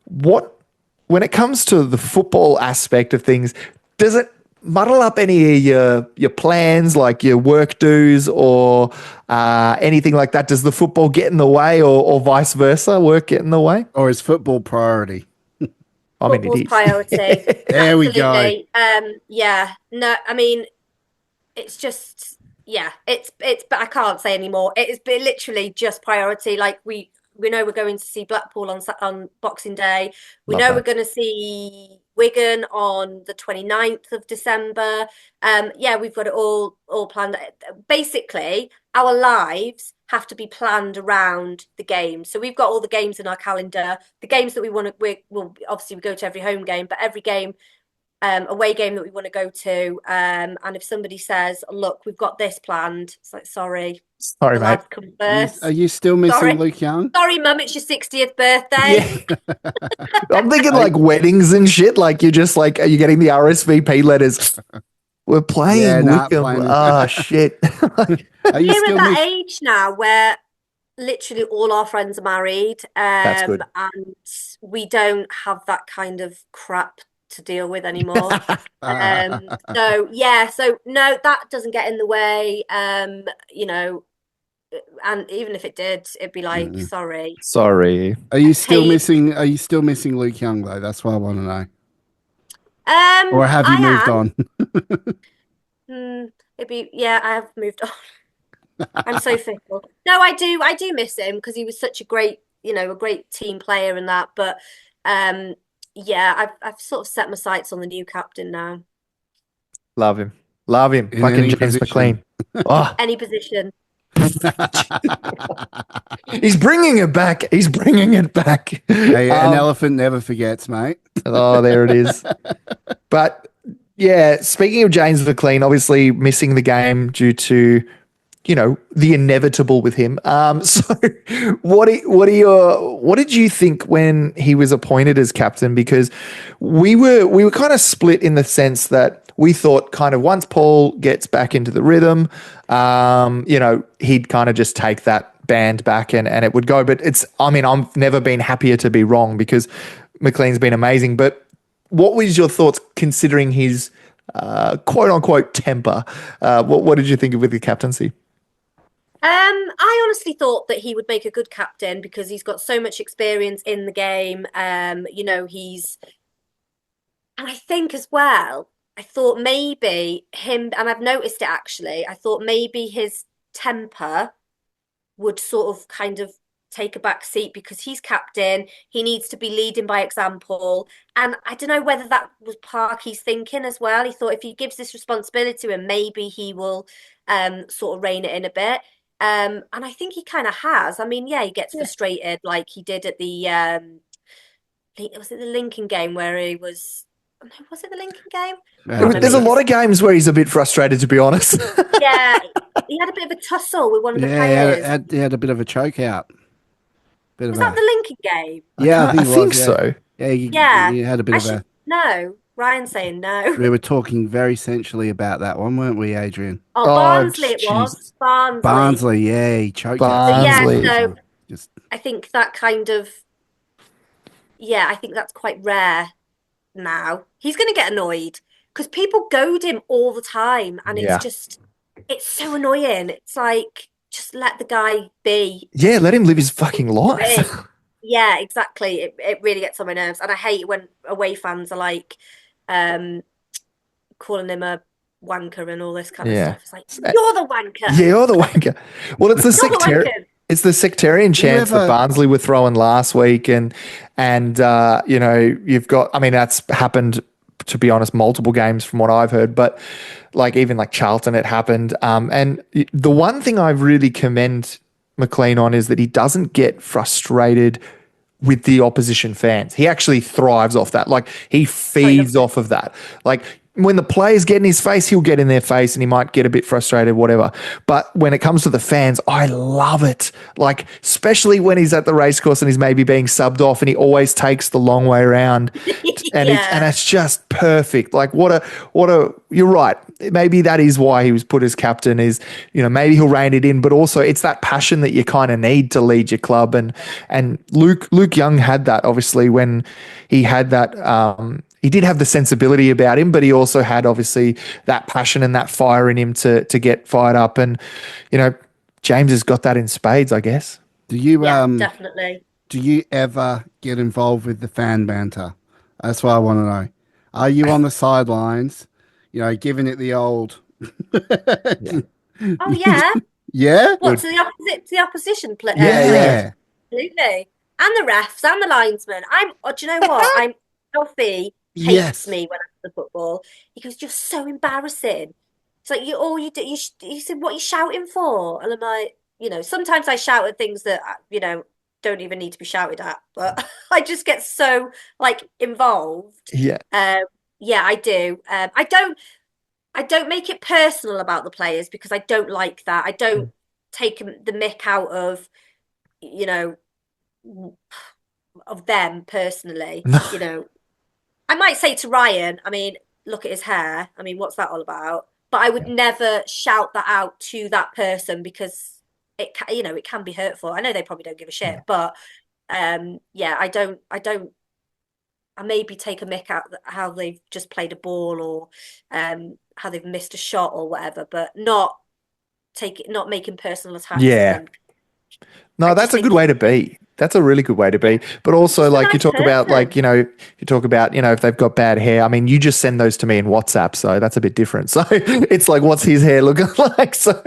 when it comes to the football aspect of things, does it muddle up any of your plans, like your work dues or anything like that? Does the football get in the way, or vice versa, work get in the way? Or is football priority? I mean, it is. Priority. There we go. Absolutely. Yeah. No, I mean, it's just, yeah, but I can't say anymore. It's literally just priority. Like we know we're going to see Blackpool on Boxing Day. We Love know that. we're going to see Wigan on the 29th of December. Yeah, we've got it all planned. Basically, our lives have to be planned around the games. So we've got all the games in our calendar. The games that we want to, we'll obviously we go to every home game, but every game, away game that we want to go to. And if somebody says, "Look, we've got this planned," it's like, sorry, Sorry, the mate. lads come first. Are you still missing Sorry. Luke Young? Sorry, Mum, it's your 60th birthday. Yeah. I'm thinking like weddings and shit. Like you're just like, are you getting the RSVP letters? We're playing Yeah, not Wickham. playing. Oh, shit. Are you We're at still that age now where literally all our friends are married, That's good. and we don't have that kind of crap to deal with anymore. So yeah, so no, that doesn't get in the way. You know, and even if it did, it'd be like, sorry. Sorry. Are you still Hey. missing? Are you still missing Luke Young though? That's what I want to know. Or have you I moved am. on? Yeah, I have moved on. I'm so fickle. No, I do miss him because he was such a great, a great team player and that. But yeah, I've sort of set my sights on the new captain now. Love him. Love him. In Fucking any James position. McLean. Oh, Any position. he's bringing it back. He's bringing it back. Hey, an elephant never forgets, mate. Oh, there it is. But yeah, speaking of James McLean, obviously missing the game due to, the inevitable with him. So what did you think when he was appointed as captain? Because we were kind of split in the sense that we thought kind of once Paul gets back into the rhythm, he'd kind of just take that band back and it would go. But I've never been happier to be wrong because McLean's been amazing. But what was your thoughts considering his quote unquote temper? What did you think of with the captaincy? I honestly thought that he would make a good captain because he's got so much experience in the game. And I think as well, I thought maybe him, and I've noticed it actually, I thought maybe his temper would sort of kind of take a back seat because he's captain. He needs to be leading by example. And I don't know whether that was Parky's thinking as well. He thought if he gives this responsibility to him, maybe he will sort of rein it in a bit. And I think he kind of has. I mean, yeah, he gets frustrated like he did at the was it the Lincoln game where he was. Was it the Lincoln game? There's a lot of games where he's a bit frustrated, to be honest. Yeah, he had a bit of a tussle with one of the players. He had a bit of a choke out. Was that the Lincoln game? Yeah, I think so. Yeah, he had a bit of a. No, Ryan's saying no. We were talking very sensually about that one, weren't we, Adrian? Oh, Barnsley it was. Barnsley, yeah, he choked Barnsley. out. So I think that kind of, I think that's quite rare now. He's going to get annoyed because people goad him all the time and it's so annoying. It's like, just let the guy be. Yeah, let him live his fucking life. Yeah, exactly. It really gets on my nerves. And I hate when away fans are like calling him a wanker and all this kind of stuff. It's like, you're the wanker. Yeah, you're the wanker. Well, it's the sectarian chants that Barnsley were throwing last week. And you've got, that's happened, to be honest, multiple games from what I've heard, but like even like Charlton, it happened. And the one thing I really commend McLean on is that he doesn't get frustrated with the opposition fans. He actually thrives off that. Like he feeds off of that. Like when the players get in his face, he'll get in their face and he might get a bit frustrated, whatever. But when it comes to the fans, I love it. Like, especially when he's at the racecourse and he's maybe being subbed off and he always takes the long way around. And it's just perfect. Like, what a, you're right. Maybe that is why he was put as captain is, maybe he'll rein it in, but also it's that passion that you kind of need to lead your club. And Luke Young had that, obviously, when he had that, he did have the sensibility about him, but he also had obviously that passion and that fire in him to get fired up. And, James has got that in spades, I guess. Do you definitely. Do you ever get involved with the fan banter? That's what I want to know. Are you on the sidelines, giving it the old Oh yeah. Yeah? What, to the opposition player? Yeah. Absolutely. And the refs and the linesmen. Do you know what? Alfie hates me when I'm at the football. He goes, "You're so embarrassing." It's like, you said, "What are you shouting for?" And I'm like, sometimes I shout at things that, don't even need to be shouted at, but I just get so involved. Yeah. Yeah, I do. I don't make it personal about the players because I don't like that. I don't take the mick out of, of them personally. I might say to Ryan, look at his hair. What's that all about? But I would never shout that out to that person because it can be hurtful. I know they probably don't give a shit, but I don't. I maybe take a mick out how they've just played a ball or how they've missed a shot or whatever, but not making personal attacks. Yeah. No, that's a good way to be. That's a really good way to be. But also, you talk about, if they've got bad hair. You just send those to me in WhatsApp, so that's a bit different. So it's like, what's his hair looking like? So,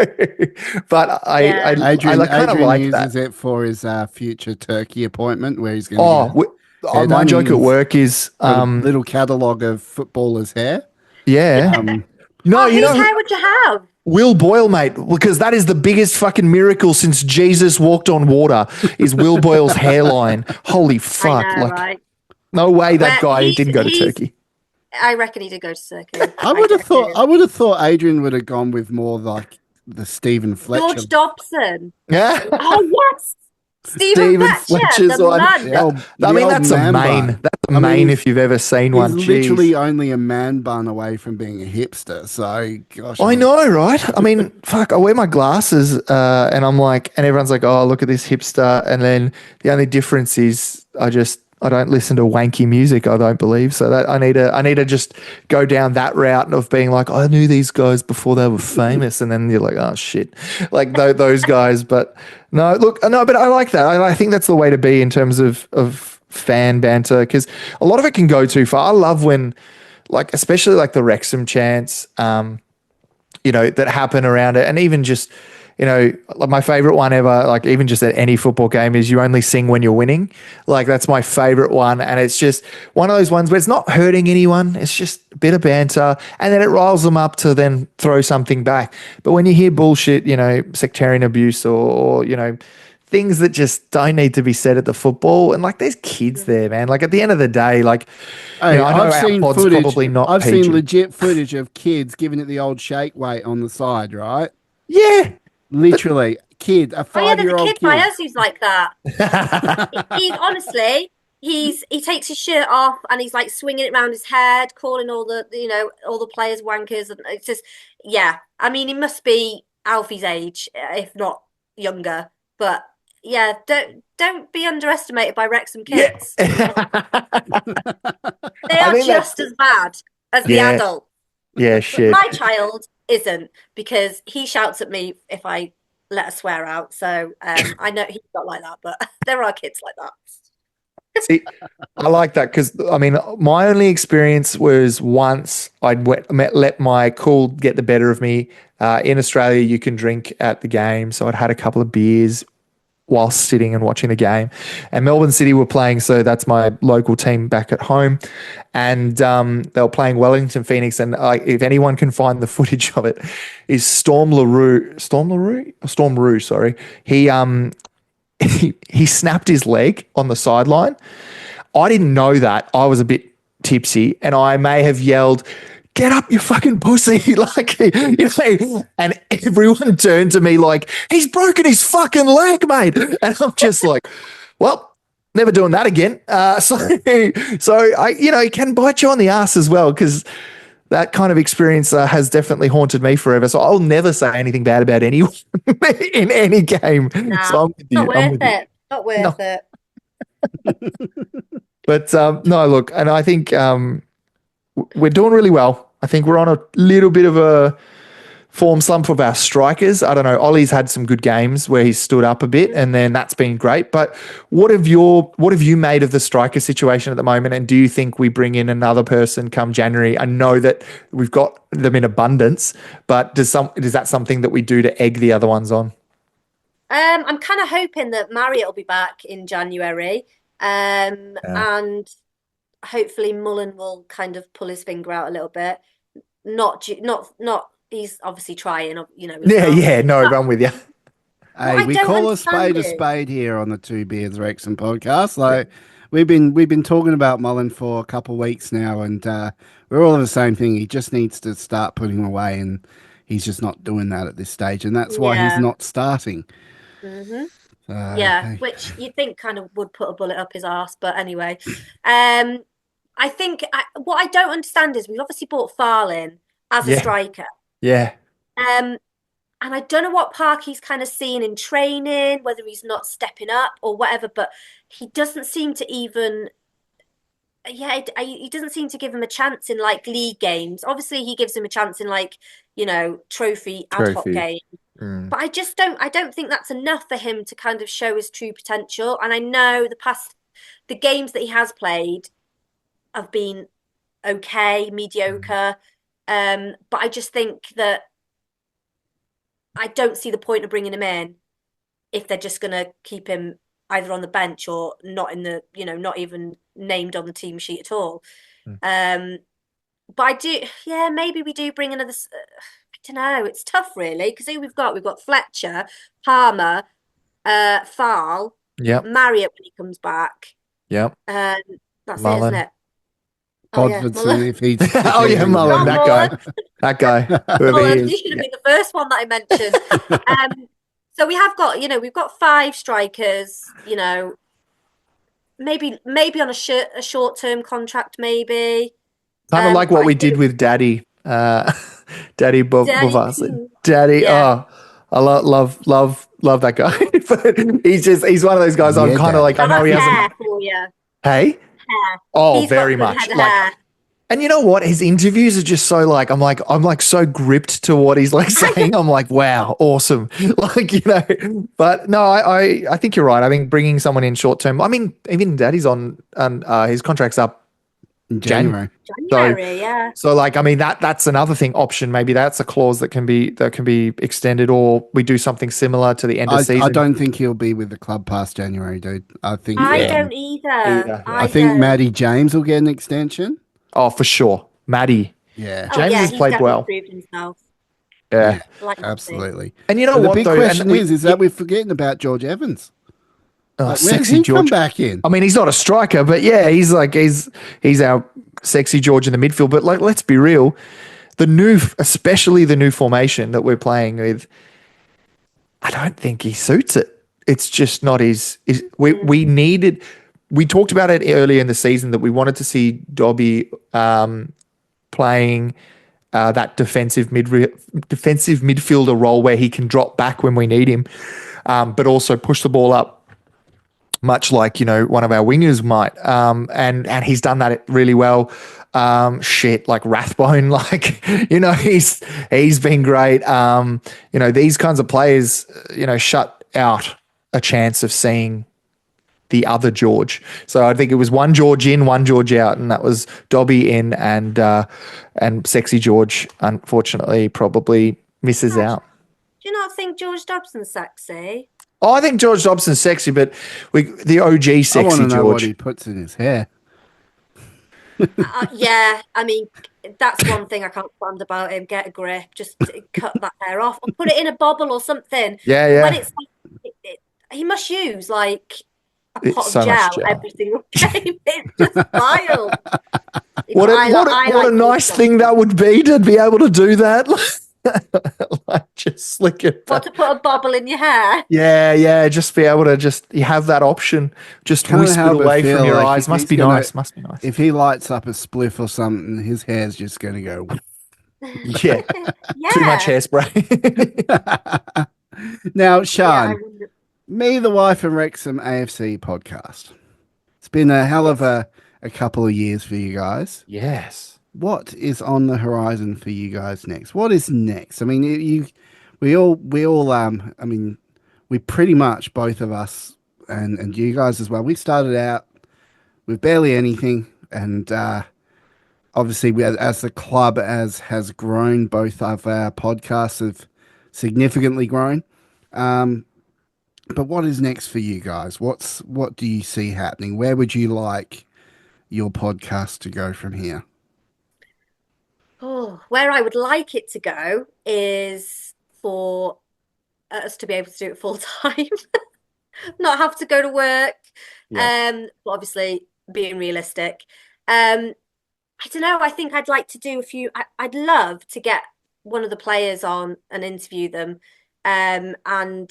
but Adrian kind of like uses that. it for his future Turkey appointment where he's going to my joke at work is a little catalogue of footballers' hair. Yeah. Whose hair would you have? Will Boyle, mate, because that is the biggest fucking miracle since Jesus walked on water is Will Boyle's hairline. Holy fuck. I know, right? No way that guy didn't go to Turkey. I reckon he did go to Turkey. I would have thought Adrian would have gone with more like the Stephen Fletcher. George Dobson. Yeah. Oh yes. Stephen Fletcher's the one. That's a main. That's a main if you've ever seen one. He's literally only a man bun away from being a hipster. So, gosh. I know, right? Fuck, I wear my glasses and I'm like, and everyone's like, "Oh, look at this hipster." And then the only difference is I don't listen to wanky music, I don't believe. So that I need to just go down that route of being like, I knew these guys before they were famous. And then you're like, oh shit, like those guys. But but I like that. I think that's the way to be in terms of fan banter, because a lot of it can go too far. I love when, especially the Wrexham chants, that happen around it. And even just, my favorite one ever, even just at any football game, is you only sing when you're winning. That's my favorite one. And it's just one of those ones where it's not hurting anyone. It's just a bit of banter. And then it riles them up to then throw something back. But when you hear bullshit, sectarian abuse or things that just don't need to be said at the football. And there's kids there, man. At the end of the day, I know I've seen footage. Probably not I've PG. seen legit footage of kids giving it the old shake weight on the side, right? Yeah. Literally, kid, a 5-year-old kid by us who's like that. He takes his shirt off and he's swinging it around his head, calling all the players wankers, and it's just he must be Alfie's age, if not younger. But yeah, don't be underestimated by Wrexham kids. Yeah. They are just as bad as the adult. Yeah, shit. My child isn't, because he shouts at me if I let a swear out. So I know he's not like that, but there are kids like that. See, I like that because, my only experience was once I'd let my cool get the better of me. In Australia, you can drink at the game. So I'd had a couple of beers whilst sitting and watching the game, and Melbourne City were playing. So that's my local team back at home, and they were playing Wellington Phoenix. And if anyone can find the footage of it, is Storm Rue, sorry. He snapped his leg on the sideline. I didn't know that. I was a bit tipsy, and I may have yelled, get up, you fucking pussy. Like, and everyone turned to me like, he's broken his fucking leg, mate. And I'm just like, well, never doing that again. So it can bite you on the ass as well, because that kind of experience has definitely haunted me forever. So I'll never say anything bad about anyone in any game. Nah, So I'm with you. not worth it. Not worth it. But no, look, and I think we're doing really well. I think we're on a little bit of a form slump of our strikers. I don't know. Ollie's had some good games where he's stood up a bit, and then that's been great. But what have you made of the striker situation at the moment? And do you think we bring in another person come January? I know that we've got them in abundance, but is that something that we do to egg the other ones on? I'm kind of hoping that Marriott will be back in January, and hopefully Mullen will kind of pull his finger out a little bit. Not. He's obviously trying, No, I'm with you. Hey, we call a spade here on the Two Beards Wrexham podcast. Like we've been talking about Mullen for a couple of weeks now, and we're all the same thing. He just needs to start putting him away, and he's just not doing that at this stage, and that's why he's not starting. Mm-hmm. Which you think kind of would put a bullet up his arse, but anyway, I think what I don't understand is we've obviously bought Farlin as a striker. Yeah. And I don't know what Park he's kind of seen in training, whether he's not stepping up or whatever, but he doesn't seem to even. He doesn't seem to give him a chance in like league games. Obviously, he gives him a chance in like trophy ad hoc games. But I don't think that's enough for him to kind of show his true potential. And I know the games that he has played have been okay, mediocre. But I just think that I don't see the point of bringing him in if they're just going to keep him either on the bench or not in the, not even named on the team sheet at all. But I do, maybe we do bring another. I don't know. It's tough, really, because who we've got Fletcher, Palmer, Farl, Marriott when he comes back. Yep. That's Mullen. it, isn't it? Bodfordson, if he's Mullen, that guy. Mullen, he should have been the first one that I mentioned. So we have got, we've got 5 strikers, maybe on a short-term contract, maybe. Kind of like what we did with Daddy, Daddy Bovas. Daddy, I love that guy. But he's one of those guys. I'm kind of like, I know he hasn't. For you. Hey. Hair. Oh, He's very got much. good hair. And you know what? His interviews are just so like, I'm like so gripped to what he's like saying. I'm like, wow, awesome. But no, I think you're right. I think bringing someone in short term, I mean, even Daddy's on his contract's up in January. So like, I mean, that's another thing option. Maybe that's a clause that can be extended, or we do something similar to the end of season. I don't think he'll be with the club past January, dude. I don't either. I think Matty James will get an extension. Oh, for sure. Matty. Yeah. James has played well. Proved himself. Yeah. Absolutely. And you know what? The big question is that we're forgetting about George Evans. Oh, sexy George. Come back in. I mean, he's not a striker, but yeah, he's our sexy George in the midfield. But like, let's be real, especially the new formation that we're playing with, I don't think he suits it. It's just not his. We talked about it earlier in the season that we wanted to see Dobby playing that defensive midfielder role where he can drop back when we need him, but also push the ball up, much like one of our wingers might. And he's done that really well. Like Rathbone, he's been great. These kinds of players, shut out a chance of seeing the other George. So I think it was one George in, one George out, and that was Dobby in, and sexy George, unfortunately, probably misses out. Do you not think George Dobson's sexy? Oh, I think George Dobson's sexy, but the OG sexy I want to know George. What he puts in his hair. I mean, that's one thing I can't stand about him. Get a grip, just cut that hair off, or put it in a bobble or something. Yeah. When it's he must use like a pot of gel every single game. It's just vile. What a nice thing that would be to be able to do that. Like just slick it back. What, to put a bobble in your hair? Yeah. Just be able to you have that option. Just whisper it away from your eyes. Must be nice. If he lights up a spliff or something, his hair's just going to go. Yeah. Too much hairspray. Now, Siân, me, the Wife and Wrexham AFC podcast. It's been a hell of a couple of years for you guys. Yes. What is on the horizon for you guys next? What is next? I mean, we pretty much, both of us and you guys as well, we started out with barely anything. And obviously, as the club has grown, both of our podcasts have significantly grown. But what is next for you guys? What do you see happening? Where would you like your podcast to go from here? Oh, where I would like it to go is for us to be able to do it full time, not have to go to work. But obviously being realistic. I don't know. I think I'd like to do a few. I'd love to get one of the players on and interview them, and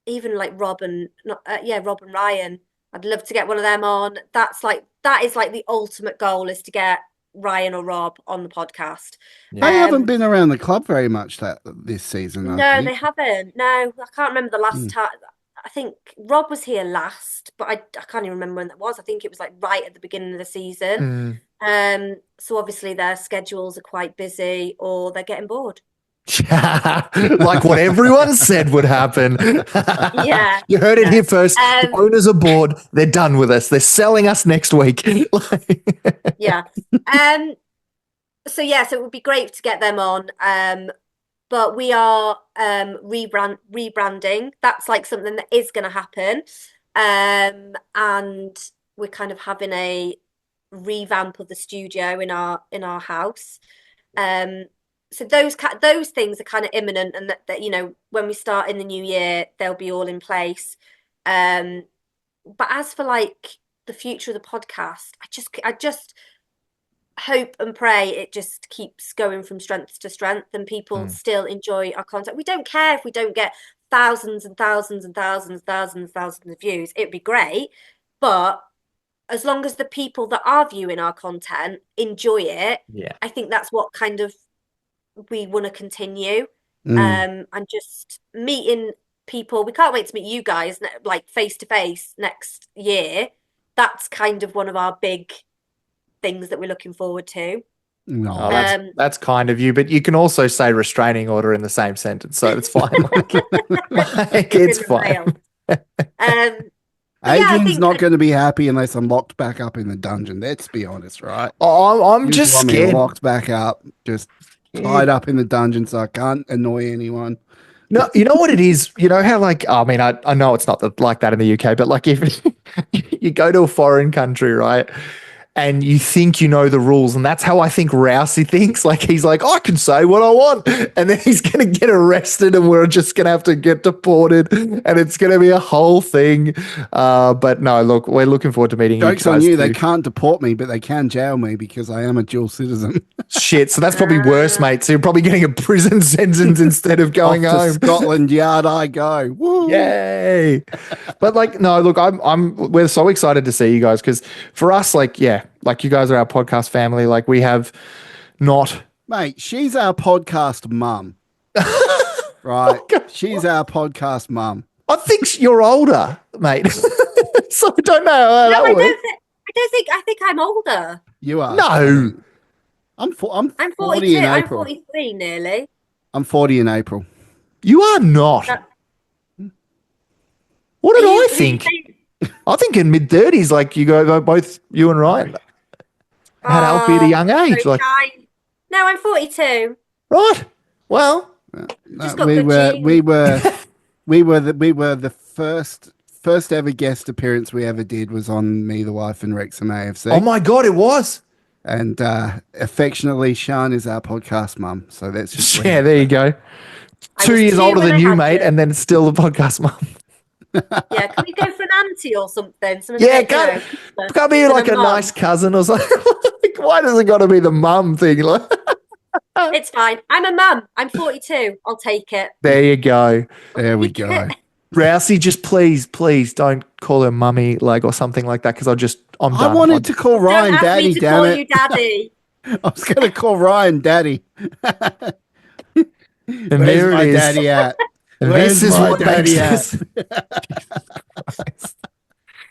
even like Rob and Ryan. I'd love to get one of them on. That is like the ultimate goal, is to get Ryan or Rob on the podcast. They haven't been around the club very much this season. No, they haven't. No, I can't remember the last time. I think Rob was here last, but I can't even remember when that was. I think it was like right at the beginning of the season. So obviously their schedules are quite busy, or they're getting bored. Like what everyone said would happen. Yeah. You heard it here first. The owners are bored. They're done with us. They're selling us next week. Yeah. So it would be great to get them on. But we are rebranding. That's like something that is going to happen. And we're kind of having a revamp of the studio in our house. So those things are kind of imminent, and that when we start in the new year, they'll be all in place. But as for like the future of the podcast, I just hope and pray it just keeps going from strength to strength, and people still enjoy our content. We don't care if we don't get thousands and thousands and thousands and thousands of views. It'd be great, but as long as the people that are viewing our content enjoy it, I think that's what kind of we want to continue. And just meeting people. We can't wait to meet you guys like face to face next year. That's kind of one of our big things that we're looking forward to. No, that's kind of you, but you can also say restraining order in the same sentence, so it's fine. It's fine. Adrian's not going to be happy unless I'm locked back up in the dungeon. Let's be honest, right? I'm just scared. Locked back up, just tied up in the dungeon, so I can't annoy anyone. No, you know what it is? You know how I know it's not like that in the UK, but like if you go to a foreign country, right? And you think you know the rules, and that's how I think Rousey thinks. Like he's like, I can say what I want, and then he's going to get arrested, and we're just going to have to get deported, and it's going to be a whole thing. But no, look, we're looking forward to meeting you guys. Jokes on you, they can't deport me, but they can jail me because I am a dual citizen. Shit, so that's probably worse, mate. So you're probably getting a prison sentence instead of going Off to home. Scotland Yard I go. Woo! Yay! But like, no, look, we're so excited to see you guys, because for us, like you guys are our podcast family. Like we have not. Mate, she's our podcast mum. Right? She's our podcast mum. I think you're older, mate. So I don't know how that works. I think I'm older. You are. No. I'm 42. in April. I'm 43 nearly. I'm 40 in April. You are not. What did I think? I think in mid-30s, like you go both you and Ryan had healthy at a young age. So no, I'm 42. Right. Well, we were the first ever guest appearance we ever did was on Me, the Wife and Wrexham AFC. Oh my God, it was. And affectionately, Siân is our podcast mum. So that's just there you go. 2 years older than you, mate, and then still the podcast mum. Yeah, can we go for an auntie or something? Can't be like a nice cousin or something. Why does it got to be the mum thing? It's fine. I'm a mum. I'm 42. I'll take it. There you go. There we go. Rousey, just please don't call her mummy or something like that because I'm done. I wanted to call Ryan Don't ask Daddy, me to damn call it. you Daddy. I was going to call Ryan Daddy. And Where's there my it is. daddy at? And Where's this is my what daddy makes this.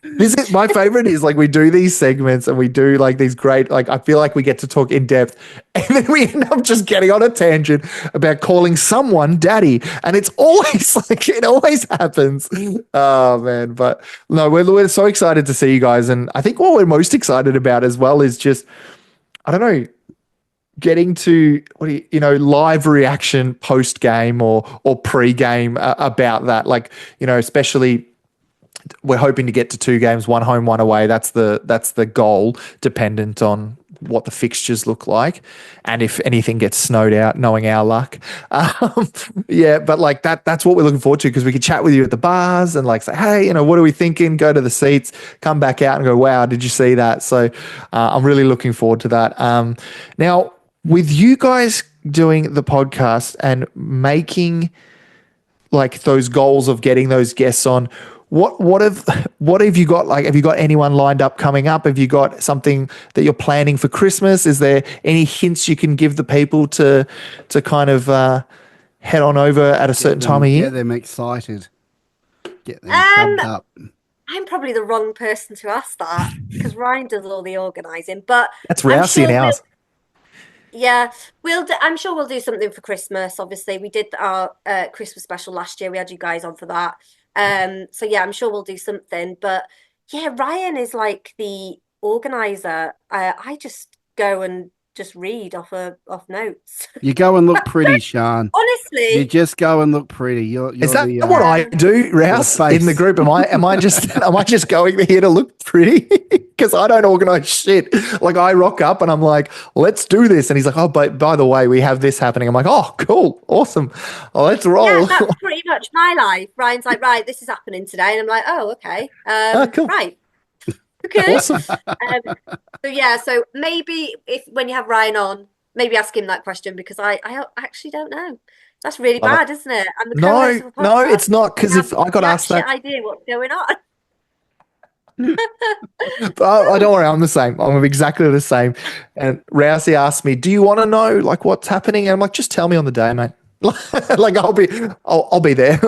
This is my favorite is we do these segments and we do these great, I feel like we get to talk in depth and then we end up just getting on a tangent about calling someone daddy. And it's always it always happens. Oh man. But no, we're so excited to see you guys. And I think what we're most excited about as well is just, I don't know, getting to live reaction post game or pre game about that. Especially we're hoping to get to 2 games, 1 home, 1 away. That's the goal, dependent on what the fixtures look like, and if anything gets snowed out, knowing our luck. But that's what we're looking forward to because we can chat with you at the bars and say, hey, what are we thinking? Go to the seats, come back out and go, wow, did you see that? So I'm really looking forward to that. Now, with you guys doing the podcast and making those goals of getting those guests on, what have you got? Have you got anyone lined up coming up? Have you got something that you're planning for Christmas? Is there any hints you can give the people to kind of head on over at a certain time of year? Get them excited. Get them pumped up. I'm probably the wrong person to ask that because Ryan does all the organising. But that's Rousey and ours. Yeah, I'm sure we'll do something for Christmas. Obviously, we did our Christmas special last year. We had you guys on for that. So yeah, I'm sure we'll do something. But yeah, Ryan is the organizer. I just go and just read off notes. You go and look pretty, Sian. Honestly, you just go and look pretty. You're is that what I do, Rouse, in the group? Am I just going here to look pretty? Because I don't organize shit. I rock up and I'm like, let's do this, and he's like, oh, but by the way, we have this happening. I'm like, oh, cool, awesome. Oh, let's roll. Yeah, that's pretty much my life. Ryan's like, right, this is happening today, and I'm like, oh, okay, cool. right. Okay. Awesome. So maybe when you have Ryan on, maybe ask him that question because I actually don't know. That's really bad, isn't it? I'm the co-host of a podcast. No, it's not because if I got asked that, idea what's going on. I don't worry, I'm the same. I'm exactly the same. And Rousey asked me, "Do you want to know what's happening?" And I'm like, "Just tell me on the day, mate." I'll be there.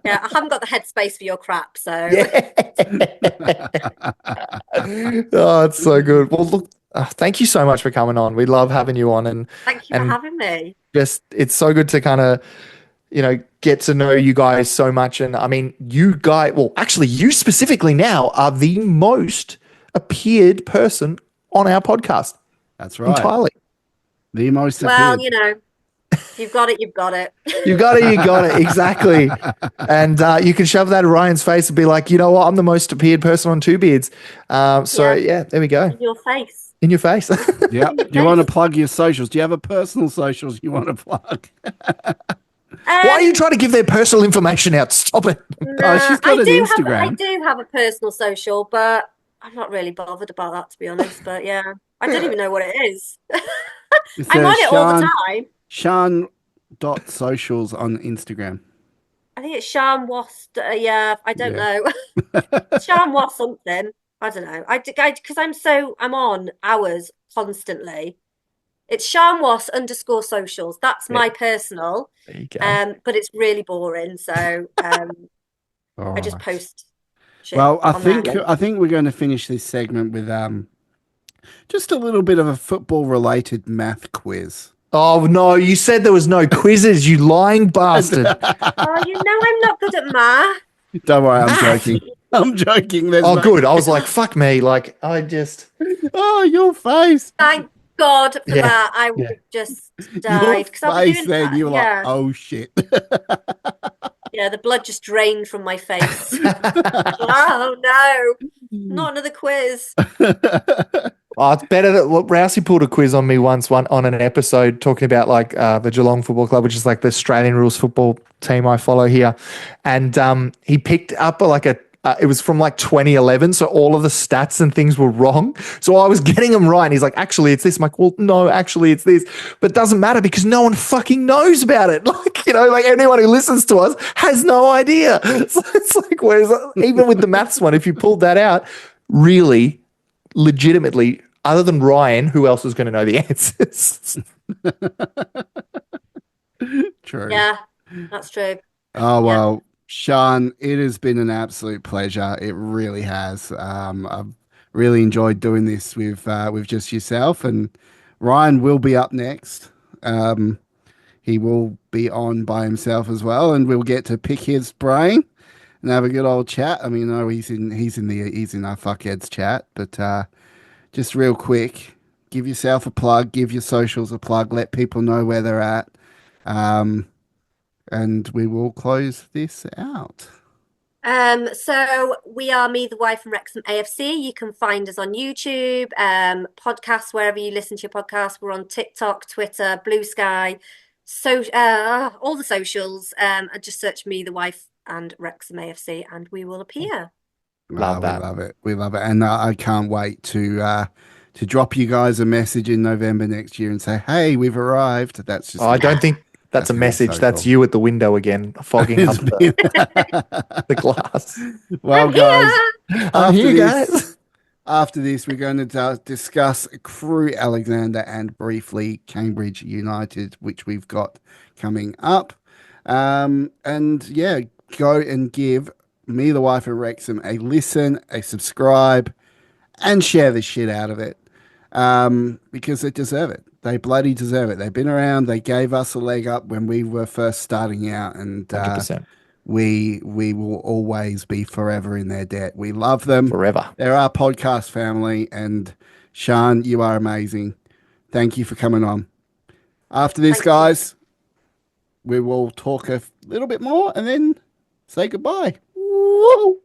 Yeah, I haven't got the headspace for your crap, so yeah. Oh, it's so good. Well, look, thank you so much for coming on. We love having you on, and thank you for having me. It's so good to kind of get to know you guys so much. And I mean, you guys, well, actually, you specifically now are the most appeared person on our podcast. That's right, entirely the most. Well, appeared. If you've got it, you've got it. You got it. Exactly. And you can shove that in Ryan's face and be like, you know what? I'm the most appeared person on Two Beards. Yeah, there we go. In your face. In your face. Yeah. Do you want to plug your socials? Do you have a personal socials you want to plug? Why are you trying to give their personal information out? Stop it. No, she's got an Instagram. I do have a personal social, but I'm not really bothered about that, to be honest. But yeah, I don't even know what it is. I'm on it all the time. Sian.socials on Instagram. I think it's Sian Was. I don't know. Sian Was something. I don't know. Because I'm on hours constantly. It's Sian Was _socials. That's my personal. There you go. But it's really boring. So I just post shit. Well, I think we're going to finish this segment with just a little bit of a football related math quiz. Oh, no, you said there was no quizzes, you lying bastard. Oh, I'm not good at math. Don't worry, I'm joking. I'm joking. Good. I was like, fuck me. I just... Oh, your face. Thank God for that. I would just died. Your face then, you were like, oh, shit. Yeah, the blood just drained from my face. Oh, no. Not another quiz. Oh, it's better that Rousey pulled a quiz on me once on an episode talking about the Geelong Football Club, which is the Australian rules football team I follow here. And he picked up a it was from like 2011. So all of the stats and things were wrong. So I was getting them right. And he's like, actually, it's this. I'm like, well, no, actually, it's this. But it doesn't matter because no one fucking knows about it. Like, like anyone who listens to us has no idea. So it's like, whereas even with the maths one, if you pulled that out, really, legitimately, other than Ryan, who else is going to know the answers? True. Yeah, that's true. Oh, well, Sean, it has been an absolute pleasure. It really has. I've really enjoyed doing this with just yourself, and Ryan will be up next. He will be on by himself as well, and we'll get to pick his brain and have a good old chat. I mean, no, he's in our fuckheads chat, but just real quick, give yourself a plug, give your socials a plug, let people know where they're at. And we will close this out. So we are Me, the Wife, and Wrexham AFC. You can find us on YouTube, podcasts, wherever you listen to your podcast. We're on TikTok, Twitter, Blue Sky, so all the socials. And just search Me, the Wife, and Wrexham AFC, and we will appear. Love that. We love it. We love it. And I can't wait to drop you guys a message in November next year and say, hey, we've arrived. That's just I don't think that's a message. That's you at the window again, fogging up the glass. Well, guys, I'm here, guys. After this, we're going to discuss Crewe Alexander and briefly Cambridge United, which we've got coming up. And yeah, go and give Me, the Wife of Wrexham a listen, a subscribe, and share the shit out of it. Because they deserve it. They bloody deserve it. They've been around. They gave us a leg up when we were first starting out, and 100%. We will always be forever in their debt. We love them forever. They're our podcast family, and Sean, you are amazing. Thank you for coming on. After this, guys, we will talk a little bit more and then say goodbye. Whoa.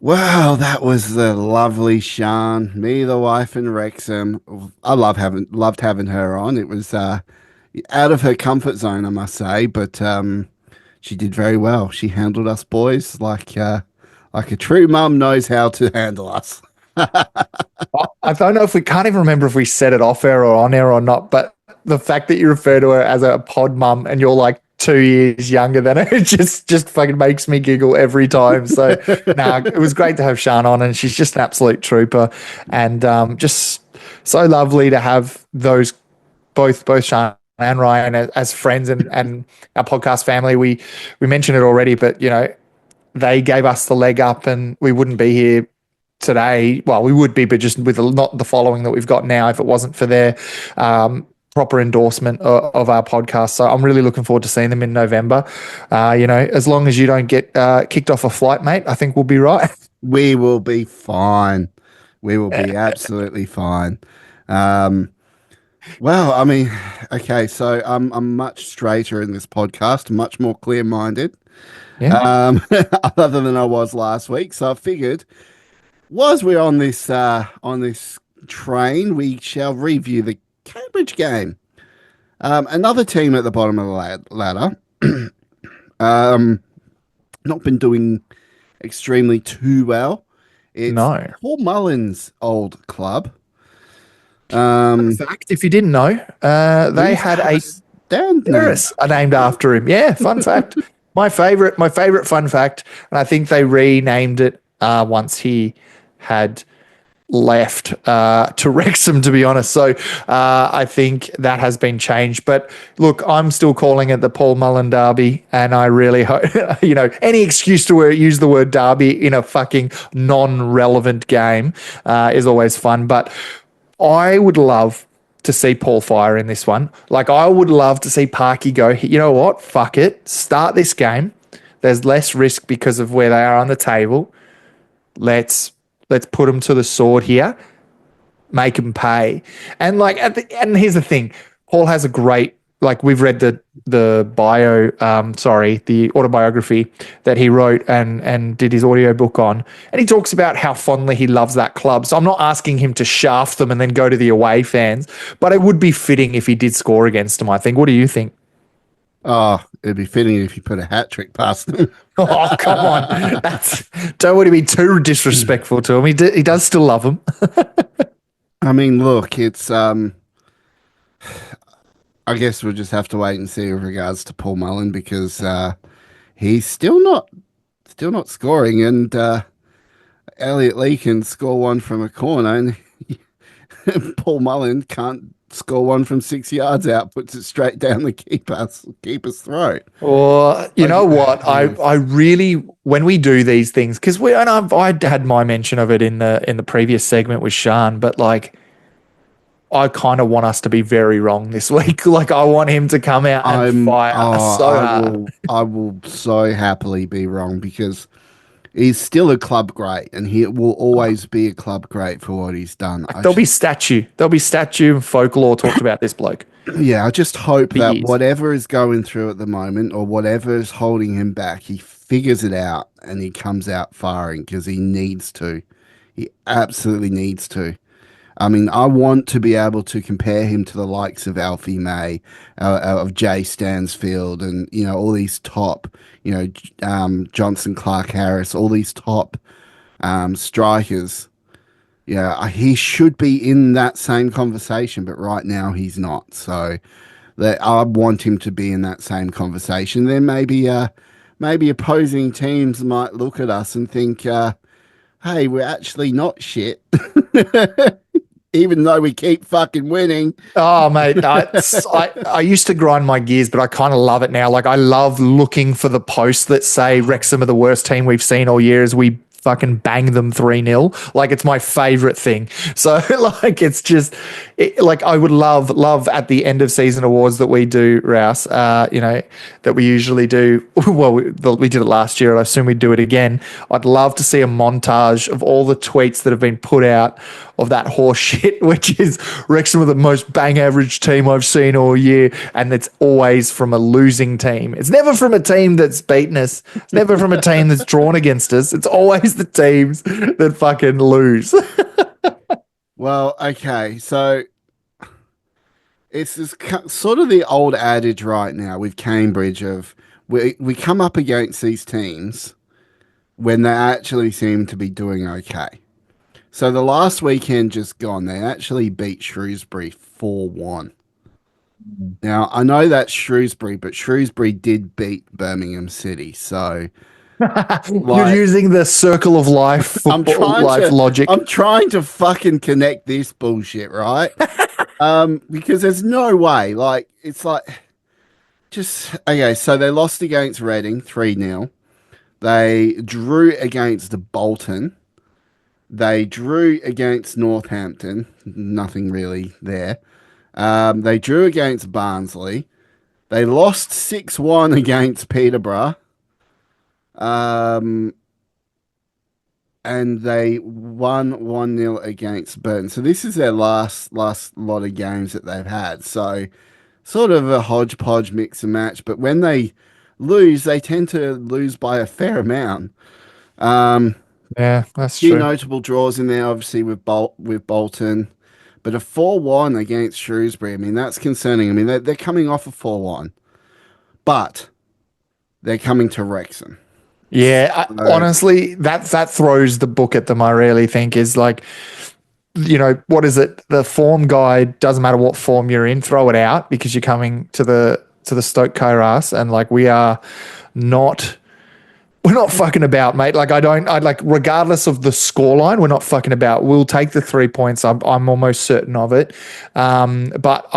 Wow, that was the lovely Sean, Me, the Wife, and Wrexham. I loved having her on. It was out of her comfort zone, I must say, but she did very well. She handled us boys like a true mum knows how to handle us. I don't know if we can't even remember if we said it off air or on air or not, but the fact that you refer to her as a pod mum and you're like 2 years younger than her just fucking makes me giggle every time. So it was great to have Sean on, and she's just an absolute trooper, and just so lovely to have those both Sean and Ryan as friends and our podcast family. We mentioned it already, but they gave us the leg up, and we wouldn't be here today. Well, we would be, but just with not the following that we've got now if it wasn't for their proper endorsement of our podcast. So I'm really looking forward to seeing them in November. As long as you don't get kicked off a flight, mate, I think we'll be right. We will be fine. We will be absolutely fine. Well, I mean, okay, so I'm much straighter in this podcast, much more clear-minded, other than I was last week. So I figured, whilst we're on this train, we shall review the Cambridge game. Another team at the bottom of the ladder. Not been doing extremely too well. It's Paul Mullen's old club. In fact, if you didn't know, they had a terrace named after him. Yeah, fun fact. My favorite fun fact, and I think they renamed it once he had left to Wrexham, to be honest. So I think that has been changed. But look, I'm still calling it the Paul Mullen Derby, and I really hope, any excuse to use the word derby in a fucking non-relevant game is always fun. But I would love to see Paul fire in this one. Like, I would love to see Parky go, you know what, fuck it, start this game. There's less risk because of where they are on the table. Let's put them to the sword here, make them pay. And and here's the thing, Paul has a great like we've read the the autobiography that he wrote and did his audiobook on, and he talks about how fondly he loves that club. So I'm not asking him to shaft them and then go to the away fans, but it would be fitting if he did score against them, I think. What do you think? Oh, it'd be fitting if you put a hat trick past them. Oh, come on. Don't want to be too disrespectful to him. He does still love him. I mean, look, it's I guess we'll just have to wait and see with regards to Paul Mullen, because he's still not scoring, and Elliot Lee can score one from a corner, and Paul Mullen can't score one from 6 yards out, puts it straight down the keeper's throat. Or you know what? I really, when we do these things, because I had my mention of it in the previous segment with Sean, but like I kind of want us to be very wrong this week. Like I want him to come out and fire so hard. I will so happily be wrong, because he's still a club great, and he will always be a club great for what he's done. There'll be statue and folklore talked about this bloke. Yeah, I just hope that whatever is going through at the moment, or whatever is holding him back, he figures it out and he comes out firing, because he needs to. He absolutely needs to. I mean, I want to be able to compare him to the likes of Alfie May, of Jay Stansfield, and, you know, all these top, you know, Johnson Clark Harris, all these top strikers. Yeah, he should be in that same conversation, but right now he's not. So I want him to be in that same conversation. Then maybe opposing teams might look at us and think, hey, we're actually not shit. Even though we keep fucking winning. Oh, mate, I used to grind my gears, but I kind of love it now. Like, I love looking for the posts that say Wrexham are the worst team we've seen all year as we fucking bang them 3-0. Like, it's my favorite thing. So, like, it's just, like, I would love at the end of season awards that we do, Rouse, you know, that we usually do. Well, we did it last year, and I assume we'd do it again. I'd love to see a montage of all the tweets that have been put out of that horse shit, which is Wrexham are the most bang average team I've seen all year, and it's always from a losing team. It's never from a team that's beaten us. It's never from a team that's drawn against us. It's always the teams that fucking lose. Well, okay, so it's this sort of the old adage right now with Cambridge of we come up against these teams when they actually seem to be doing okay. So the last weekend just gone, they actually beat Shrewsbury 4-1. Now, I know that's Shrewsbury, but Shrewsbury did beat Birmingham City. So you're using the circle of life football logic. I'm trying to fucking connect this bullshit, right? Because there's no way. Like, it's like, just, okay, so they lost against Reading 3-0. They drew against Bolton. They drew against Northampton. Nothing really there. They drew against Barnsley. They lost 6-1 against Peterborough. And they won 1-0 against Burton. So this is their last lot of games that they've had. So sort of a hodgepodge mix and match. But when they lose, they tend to lose by a fair amount. Yeah, that's few true. Notable draws in there, obviously, with Bolton. But a 4-1 against Shrewsbury, I mean, that's concerning. I mean, they're coming off a 4-1. But they're coming to Wrexham. Yeah, honestly, that throws the book at them, I really think, is like, you know, what is it? The form guide, doesn't matter what form you're in, throw it out, because you're coming to the Stoke Kairas, and like we're not fucking about, mate. Like I like, regardless of the scoreline, we're not fucking about. We'll take the 3 points. I'm almost certain of it. But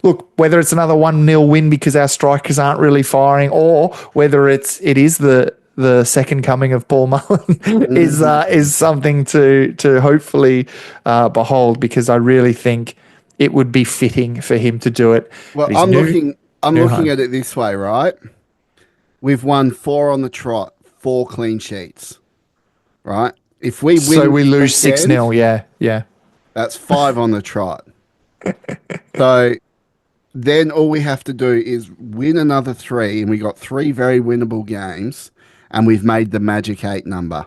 look, whether it's another 1-0 win because our strikers aren't really firing, or whether it is the second coming of Paul Mullen is something to hopefully behold, because I really think it would be fitting for him to do it. Well, I'm looking at it this way, right? We've won 4 on the trot, 4 clean sheets, right? If we win, so we lose 6-0. Yeah. That's 5 on the trot. So then all we have to do is win another 3, and we got 3 very winnable games, and we've made the magic 8 number,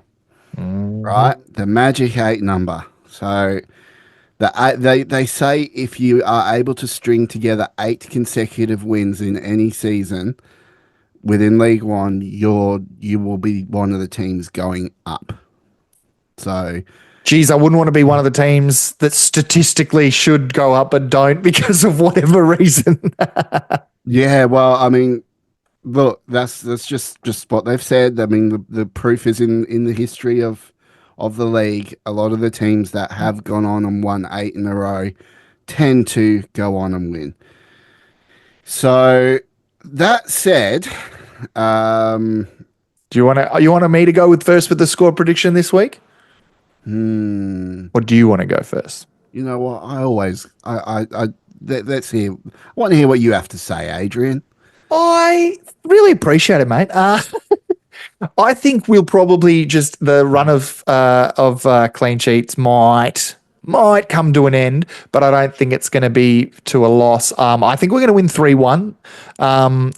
right? The magic 8 number. So they say if you are able to string together 8 consecutive wins in any season within League One, you will be one of the teams going up. So, geez, I wouldn't want to be one of the teams that statistically should go up but don't because of whatever reason. yeah, well, I mean, look, that's just what they've said. I mean, the proof is in the history of the league. A lot of the teams that have gone on and won 8 in a row tend to go on and win. So that said, Do you want me to go with the score prediction this week? Or do you want to go first? You know what? Let's hear. I want to hear what you have to say, Adrian. I really appreciate it, mate. I think we'll probably just the run of clean sheets might come to an end, but I don't think it's going to be to a loss. I think we're going to win 3-1.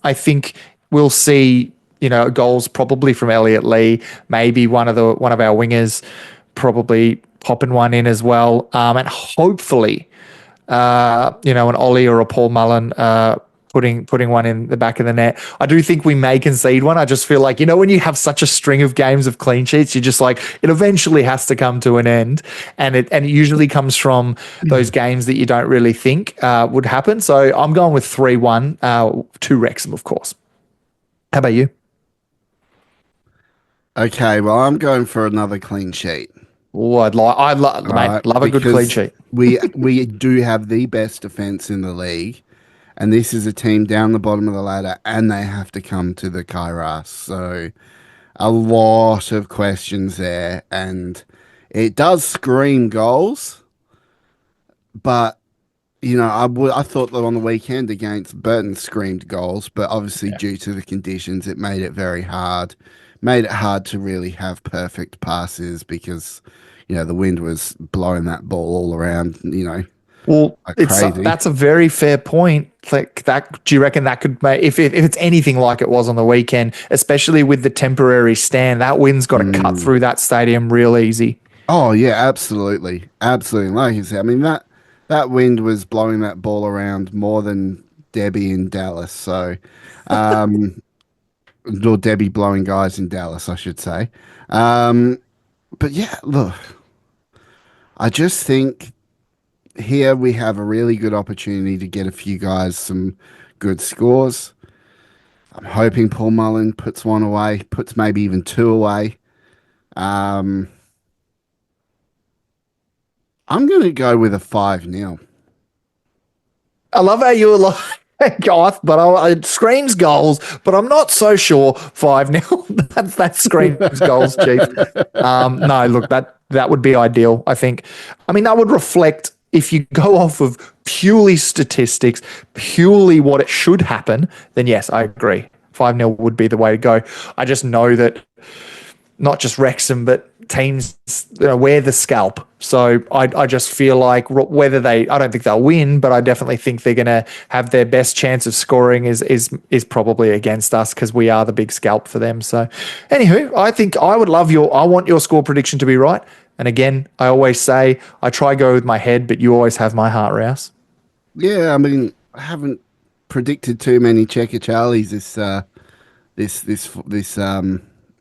I think we'll see, goals probably from Elliot Lee, maybe one of our wingers probably popping one in as well, and hopefully, an Ollie or a Paul Mullen putting one in the back of the net. I do think we may concede one. I just feel like, when you have such a string of games of clean sheets, you're just like, it eventually has to come to an end. And it usually comes from those games that you don't really think would happen. So I'm going with 3-1 to Wrexham, of course. How about you? Okay, well, I'm going for another clean sheet. Oh, I'd love a good clean sheet. we do have the best defense in the league. And this is a team down the bottom of the ladder, and they have to come to the Kairos. So a lot of questions there. And it does scream goals. But, I thought that on the weekend against Burton screamed goals. But obviously, due to the conditions, it made it very hard. Made it hard to really have perfect passes because, the wind was blowing that ball all around, Well, like crazy. That's a very fair point. Like that, do you reckon that could make if it's anything like it was on the weekend, especially with the temporary stand, that wind's got to cut through that stadium real easy. Oh yeah, absolutely, absolutely. Like you said, I mean that wind was blowing that ball around more than Debbie in Dallas. So, or Debbie blowing guys in Dallas, I should say. But yeah, look, I just think here we have a really good opportunity to get a few guys some good scores. I'm hoping Paul Mullen puts one away, puts maybe even 2 away. I'm going to go with a 5-0. I love how you were like, Goth, but it screams goals, but I'm not so sure 5-0. that screams goals, Chief. No, look, that would be ideal, I think. I mean, that would reflect, if you go off of purely statistics, purely what it should happen, then yes, I agree. 5-0 would be the way to go. I just know that not just Wrexham, but teams wear the scalp. So I just feel like I don't think they'll win, but I definitely think they're going to have their best chance of scoring is probably against us because we are the big scalp for them. So anywho, I think I want your score prediction to be right. And again, I always say I try go with my head, but you always have my heart, Rouse. Yeah, I mean, I haven't predicted too many Checker Charlies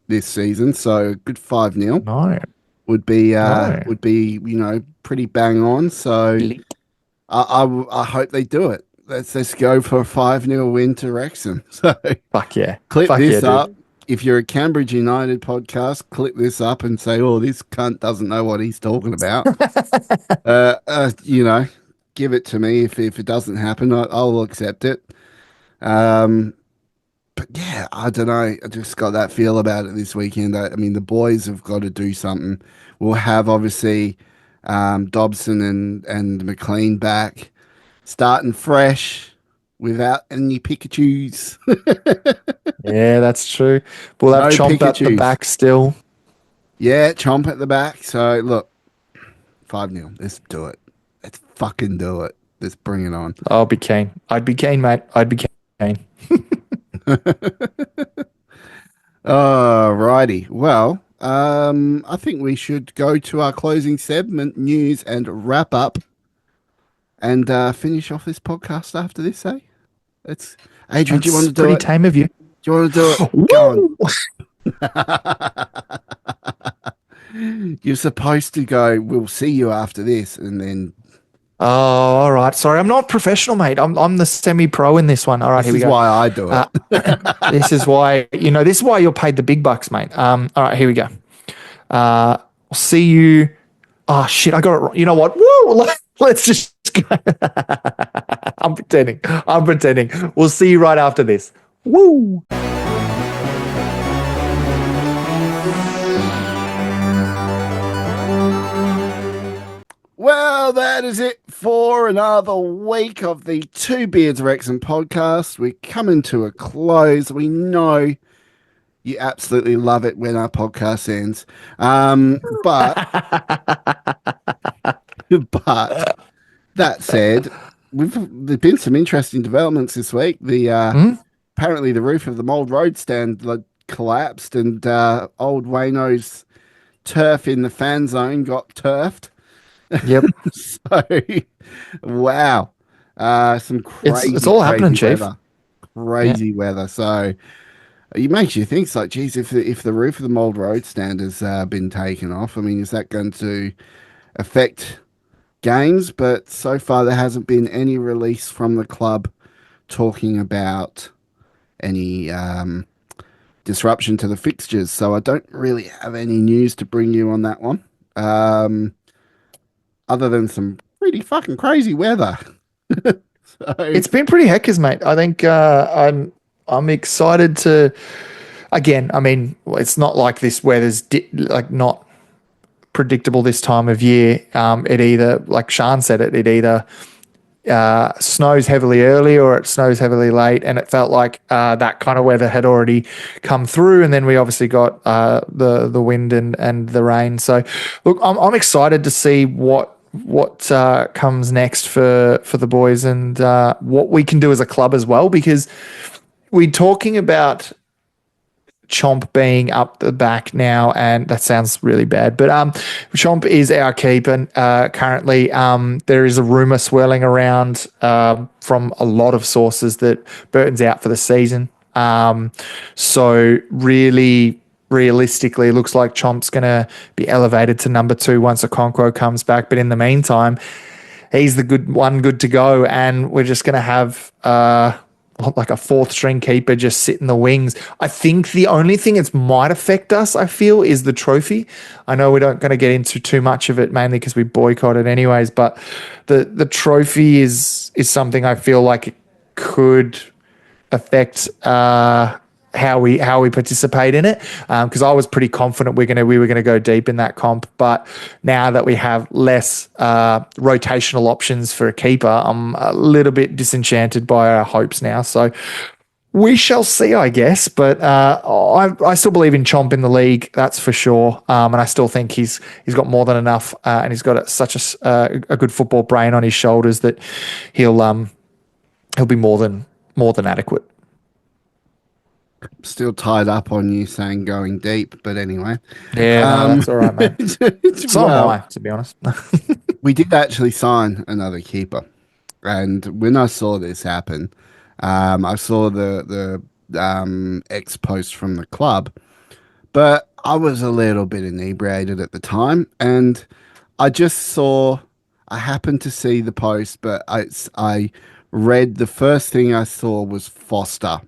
this season, so a good 5-0 No. would be pretty bang on. So I hope they do it. Let's go for a 5-0 win to Wrexham. So fuck yeah, clip this up. Dude. If you're a Cambridge United podcast, clip this up and say, "Oh, this cunt doesn't know what he's talking about." Give it to me. If it doesn't happen, I'll accept it. But yeah, I don't know. I just got that feel about it this weekend. I mean, the boys have got to do something. We'll have obviously Dobson and McLean back, starting fresh without any Pikachus. Yeah, that's true. We'll have Chomp at the back still. Yeah, Chomp at the back. So look, 5-0. Let's do it. Let's fucking do it. Let's bring it on. I'll be keen. I'd be keen, mate. I'd be keen. Alrighty. Well, I think we should go to our closing segment, news and wrap up, and finish off this podcast after this, eh? It's Adrian, do you want to do pretty it? tame of you. Do you want to do it? Go on. You're supposed to go, we'll see you after this, and then... Oh, all right. Sorry, I'm not professional, mate. I'm the semi-pro in this one. All right, here we go. This is why I do it. This is why, this is why you're paid the big bucks, mate. All right, here we go. I'll see you. Oh, shit, I got it wrong. You know what? Woo! Let's just go. I'm pretending. We'll see you right after this. Woo! Well, that is it for another week of the Two Beards Wrexham podcast. We're coming to a close. We know you absolutely love it when our podcast ends. But that said, there's been some interesting developments this week. Apparently the roof of the Mould Road stand collapsed, and old Wayno's turf in the fan zone got turfed. Yep. So, wow. Some crazy, it's all happening, Chief. Crazy weather. So it makes you think, it's like, geez, if the roof of the Mould Road stand has been taken off, I mean, is that going to affect games? But so far there hasn't been any release from the club talking about any disruption to the fixtures. So I don't really have any news to bring you on that one. Other than some pretty fucking crazy weather. It's been pretty heckers, mate. I think I'm excited to. Again, I mean, it's not like this weather's not predictable this time of year. It either, like Sean said, it either snows heavily early or it snows heavily late, and it felt like that kind of weather had already come through, and then we obviously got the wind and the rain. So, look, I'm excited to see what comes next for the boys, and what we can do as a club as well, because we're talking about Chomp being up the back now, and that sounds really bad, but Chomp is our keeper currently. There is a rumor swirling around from a lot of sources that Burton's out for the season. So really, realistically, it looks like Chomp's going to be elevated to number 2 once Okonkwo comes back. But in the meantime, he's the good to go, and we're just going to have like a 4th string keeper just sit in the wings. I think the only thing that might affect us, I feel, is the trophy. I know we're not going to get into too much of it, mainly because we boycotted anyways, but the trophy is something I feel like it could affect how we participate in it, because I was pretty confident we were gonna go deep in that comp, but now that we have less rotational options for a keeper, I'm a little bit disenchanted by our hopes now. So we shall see, I guess, but I still believe in Chomp in the league, that's for sure, and I still think he's got more than enough, and he's got such a good football brain on his shoulders that he'll be more than adequate. Still tied up on you saying going deep, but anyway. Yeah, no, that's all right, mate. So am I, to be honest. We did actually sign another keeper, and when I saw this happen, I saw the X post from the club, but I was a little bit inebriated at the time, and I happened to see the post, but I read, the first thing I saw was Foster.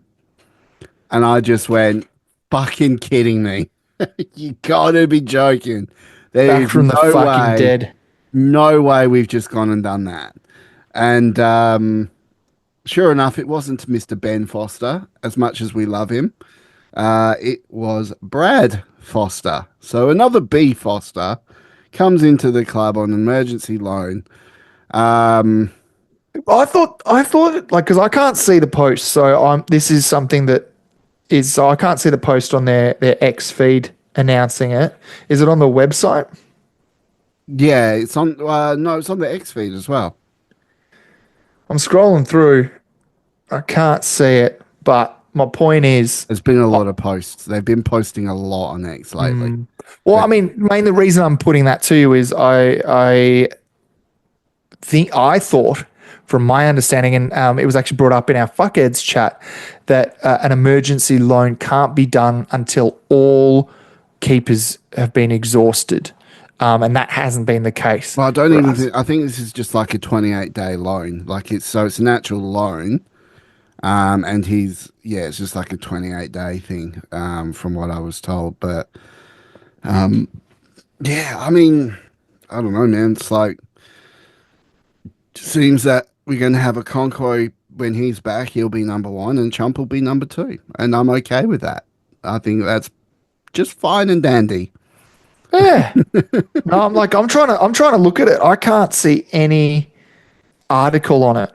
And I just went, fucking kidding me. You gotta be joking. Back from the fucking dead. No way we've just gone and done that. And sure enough, it wasn't Mr. Ben Foster, as much as we love him. It was Brad Foster. So another B Foster comes into the club on an emergency loan. I thought, like, because I can't see the post, so this is something that so I can't see the post on their X feed announcing it. Is it on the website? Yeah, it's on. No, it's on the X feed as well. I'm scrolling through. I can't see it, but my point is, There's been a lot of posts. They've been posting a lot on X lately. well, I mean, mainly the reason I'm putting that to you is I thought, from my understanding, and it was actually brought up in our fuckheads chat, that an emergency loan can't be done until all keepers have been exhausted, and that hasn't been the case. Well, I don't even think. I think this is just like a 28-day loan. Like it's a natural loan, and it's just like a 28-day thing, from what I was told. But, yeah, I mean, I don't know, man. It's like seems that we're going to have a Conquo when he's back. He'll be number one, and Chump will be number two, and I'm okay with that. I think that's just fine and dandy. Yeah. No, I'm trying to look at it. I can't see any article on it,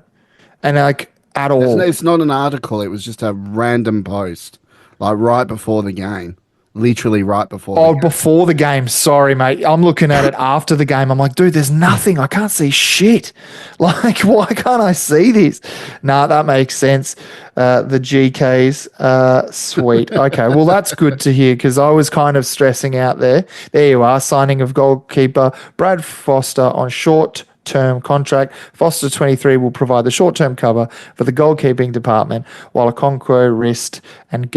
and at all. It's not an article. It was just a random post, like right before the game. Literally right before the game. Before the game. Sorry, mate. I'm looking at it after the game. I'm like, dude, there's nothing. I can't see shit. Like, why can't I see this? Nah, that makes sense. The GKs, sweet. Okay, well, that's good to hear because I was kind of stressing out there. There you are, signing of goalkeeper Brad Foster on short-term contract. Foster 23 will provide the short-term cover for the goalkeeping department, while a Conquo wrist and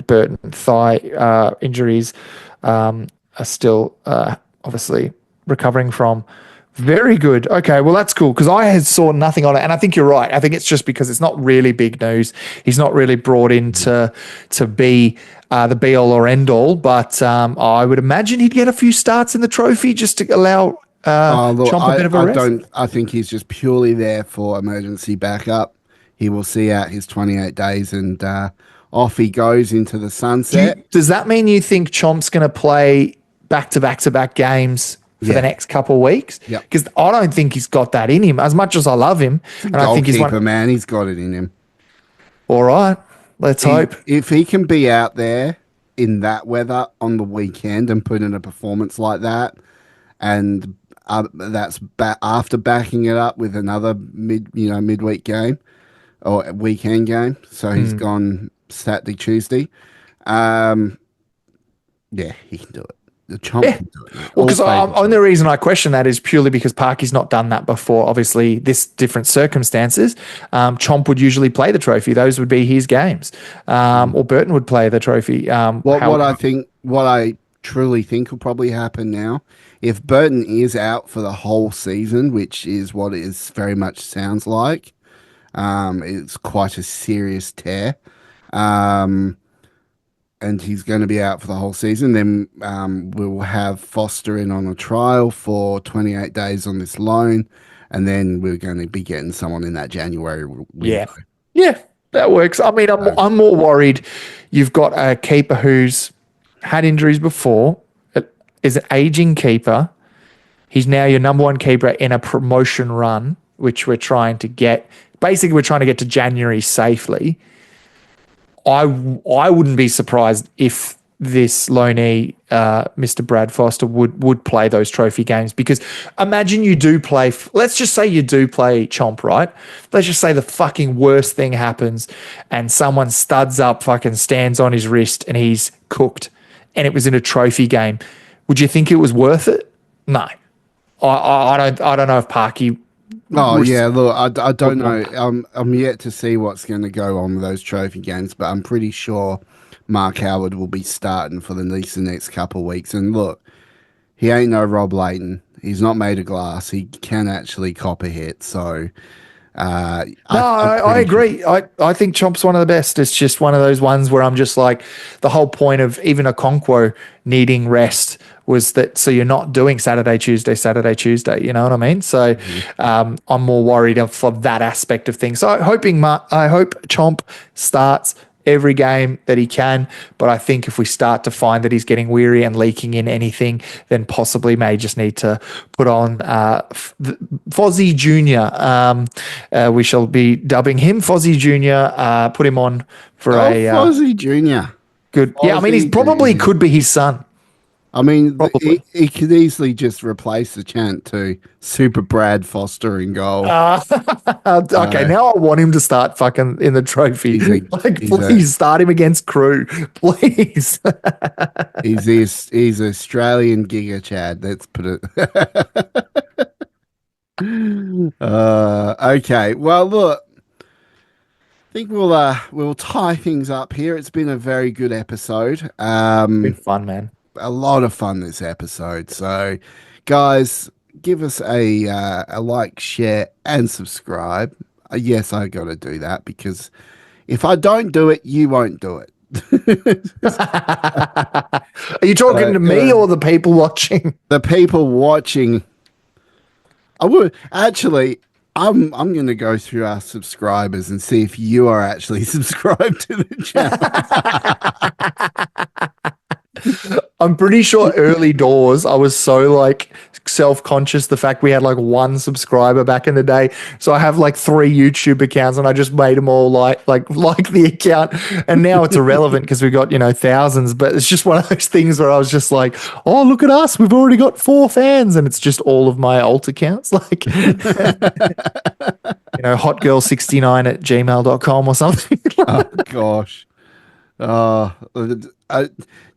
Burton thigh injuries are still obviously recovering from. Very good. Okay, well, that's cool because I had saw nothing on it, and I think you're right. I think it's just because it's not really big news. He's not really brought in to be the be-all or end-all, but I would imagine he'd get a few starts in the trophy just to allow Chomp a bit of a rest. I think he's just purely there for emergency backup. He will see out his 28 days and off he goes into the sunset. Does that mean you think Chomp's going to play back-to-back games for the next couple of weeks? Yeah. Because I don't think he's got that in him. As much as I love him, and I think man, he's got it in him. All right, let's hope. If he can be out there in that weather on the weekend and put in a performance like that, and that's after backing it up with another midweek game or weekend game. So he's gone Saturday, Tuesday. Yeah, he can do it. The Chomp can do it. Well, because only reason I question that is purely because Parky's not done that before. Obviously, this different circumstances. Chomp would usually play the trophy. Those would be his games. Or Burton would play the trophy. What I truly think will probably happen now, if Burton is out for the whole season, which is what it is very much sounds like, it's quite a serious tear. And he's going to be out for the whole season. Then we'll have Foster in on a trial for 28 days on this loan, and then we're going to be getting someone in that January window. Yeah, that works. I mean, I'm more worried. You've got a keeper who's had injuries before, is an aging keeper. He's now your number one keeper in a promotion run, which we're trying to get. Basically, we're trying to get to January safely. I wouldn't be surprised if this loanee, Mr. Brad Foster, would play those trophy games, because imagine you do play, let's just say you do play Chomp, right? Let's just say the fucking worst thing happens and someone studs up, fucking stands on his wrist and he's cooked, and it was in a trophy game. Would you think it was worth it? No. I don't know if Parky. Oh yeah, look, I don't know. I'm yet to see what's going to go on with those trophy games, but I'm pretty sure Mark Howard will be starting for the next couple of weeks. And look, he ain't no Rob Layton. He's not made of glass. He can actually cop a hit. So, I agree. I think Chomp's one of the best. It's just one of those ones where I'm just like, the whole point of even a Conquo needing rest was that so you're not doing Saturday, Tuesday, you know what I mean? So I'm more worried for that aspect of things. So I hope Chomp starts every game that he can, but I think if we start to find that he's getting weary and leaking in anything, then possibly may just need to put on Fozzie Jr. We shall be dubbing him Fozzie Jr. Put him on for Fozzie Jr. Good. Fozzie yeah, I mean, he's probably Jr. could be his son. I mean, Probably. he could easily just replace the chant to Super Brad Foster in goal. Okay, now I want him to start fucking in the trophy. Like, please start him against Crew, please. He's Australian Giga Chad. Let's put it. Okay. Well, look, I think we'll tie things up here. It's been a very good episode. Been fun, man. A lot of fun this episode. So, guys, give us a like, share, and subscribe. Yes, I got to do that because if I don't do it, you won't do it. Are you talking to me or the people watching? The people watching. I would actually. I'm going to go through our subscribers and see if you are actually subscribed to the channel. I'm pretty sure early doors, I was so like self-conscious the fact we had like one subscriber back in the day. So I have like 3 YouTube accounts and I just made them all like the account. And now it's irrelevant because we got, thousands, but it's just one of those things where I was just like, oh, look at us. We've already got 4 fans. And it's just all of my alt accounts. Like, hotgirl69@gmail.com or something. Oh, gosh.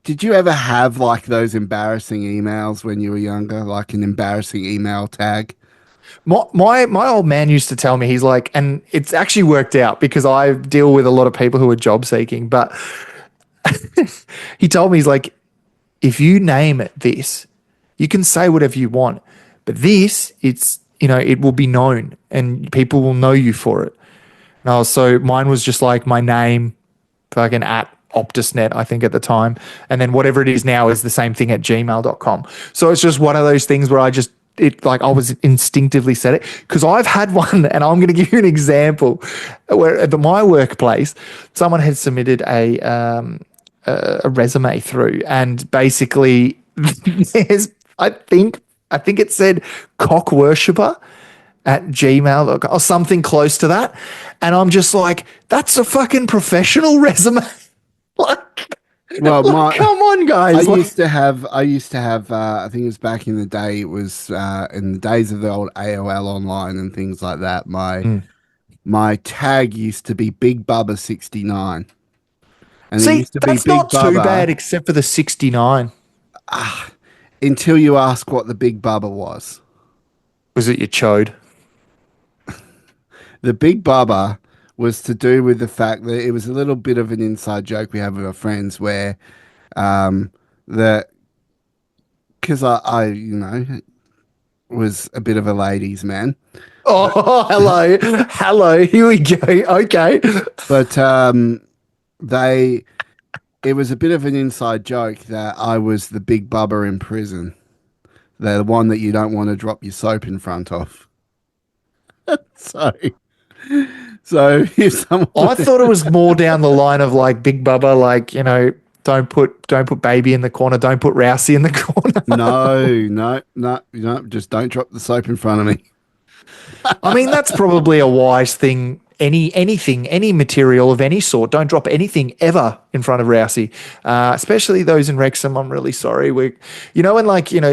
Did you ever have like those embarrassing emails when you were younger, like an embarrassing email tag? My old man used to tell me, he's like, and it's actually worked out because I deal with a lot of people who are job seeking, but he told me, he's like, if you name it this, you can say whatever you want, but this, it will be known and people will know you for it. So mine was just like my name, fucking at OptusNet, I think at the time. And then whatever it is now is the same thing at gmail.com. So it's just one of those things where I was instinctively said it because I've had one, and I'm going to give you an example where at my workplace, someone had submitted a resume through, and basically I think it said cock worshipper at gmail.com or something close to that. And I'm just like, that's a fucking professional resume. Come on, guys. I used to have, I think it was back in the day, it was in the days of the old AOL online and things like that. My tag used to be Big Bubba 69. And see, it used to be that's Big not Bubba, too bad except for the 69. Until you ask what the Big Bubba was. Was it your chode? The Big Bubba was to do with the fact that it was a little bit of an inside joke we have with our friends where that because I was a bit of a ladies man. Oh, hello, here we go. Okay, but it was a bit of an inside joke that I was the Big Bubba in prison, the one that you don't want to drop your soap in front of. So if someone, I thought it was more down the line of like Big Bubba, like don't put baby in the corner, don't put Rousey in the corner. No, just don't drop the soap in front of me. I mean, that's probably a wise thing. Any material of any sort, don't drop anything ever in front of Rousey, especially those in Wrexham. I'm really sorry. When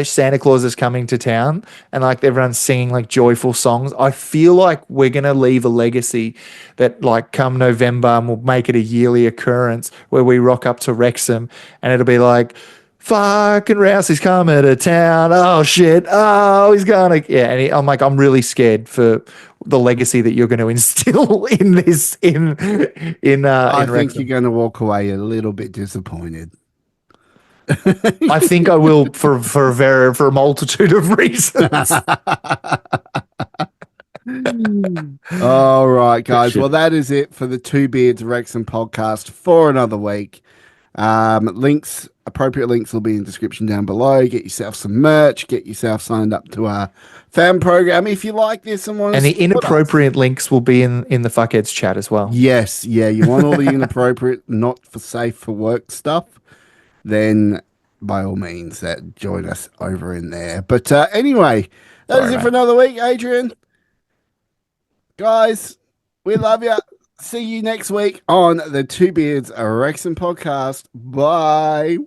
Santa Claus is coming to town and like everyone's singing like joyful songs. I feel like we're gonna leave a legacy that like come November, and we'll make it a yearly occurrence where we rock up to Wrexham and it'll be like, fucking Rousey's coming to town. Oh shit. Oh, he's gonna. Yeah. And I'm like, I'm really scared for the legacy that you're going to instill in this. I think you're going to walk away a little bit disappointed. I think I will for a multitude of reasons. All right, guys. Well, that is it for the Two Beards Wrexham podcast for another week. Appropriate links will be in the description down below. Get yourself some merch. Get yourself signed up to our fan program if you like this and want. And the inappropriate links will be in the fuckheads chat as well. Yes, yeah. You want all the inappropriate, not for safe for work stuff? Then by all means, join us over in there. But anyway, that is it for another week, Adrian. Guys, we love you. See you next week on the Two Beards Wrexham podcast. Bye.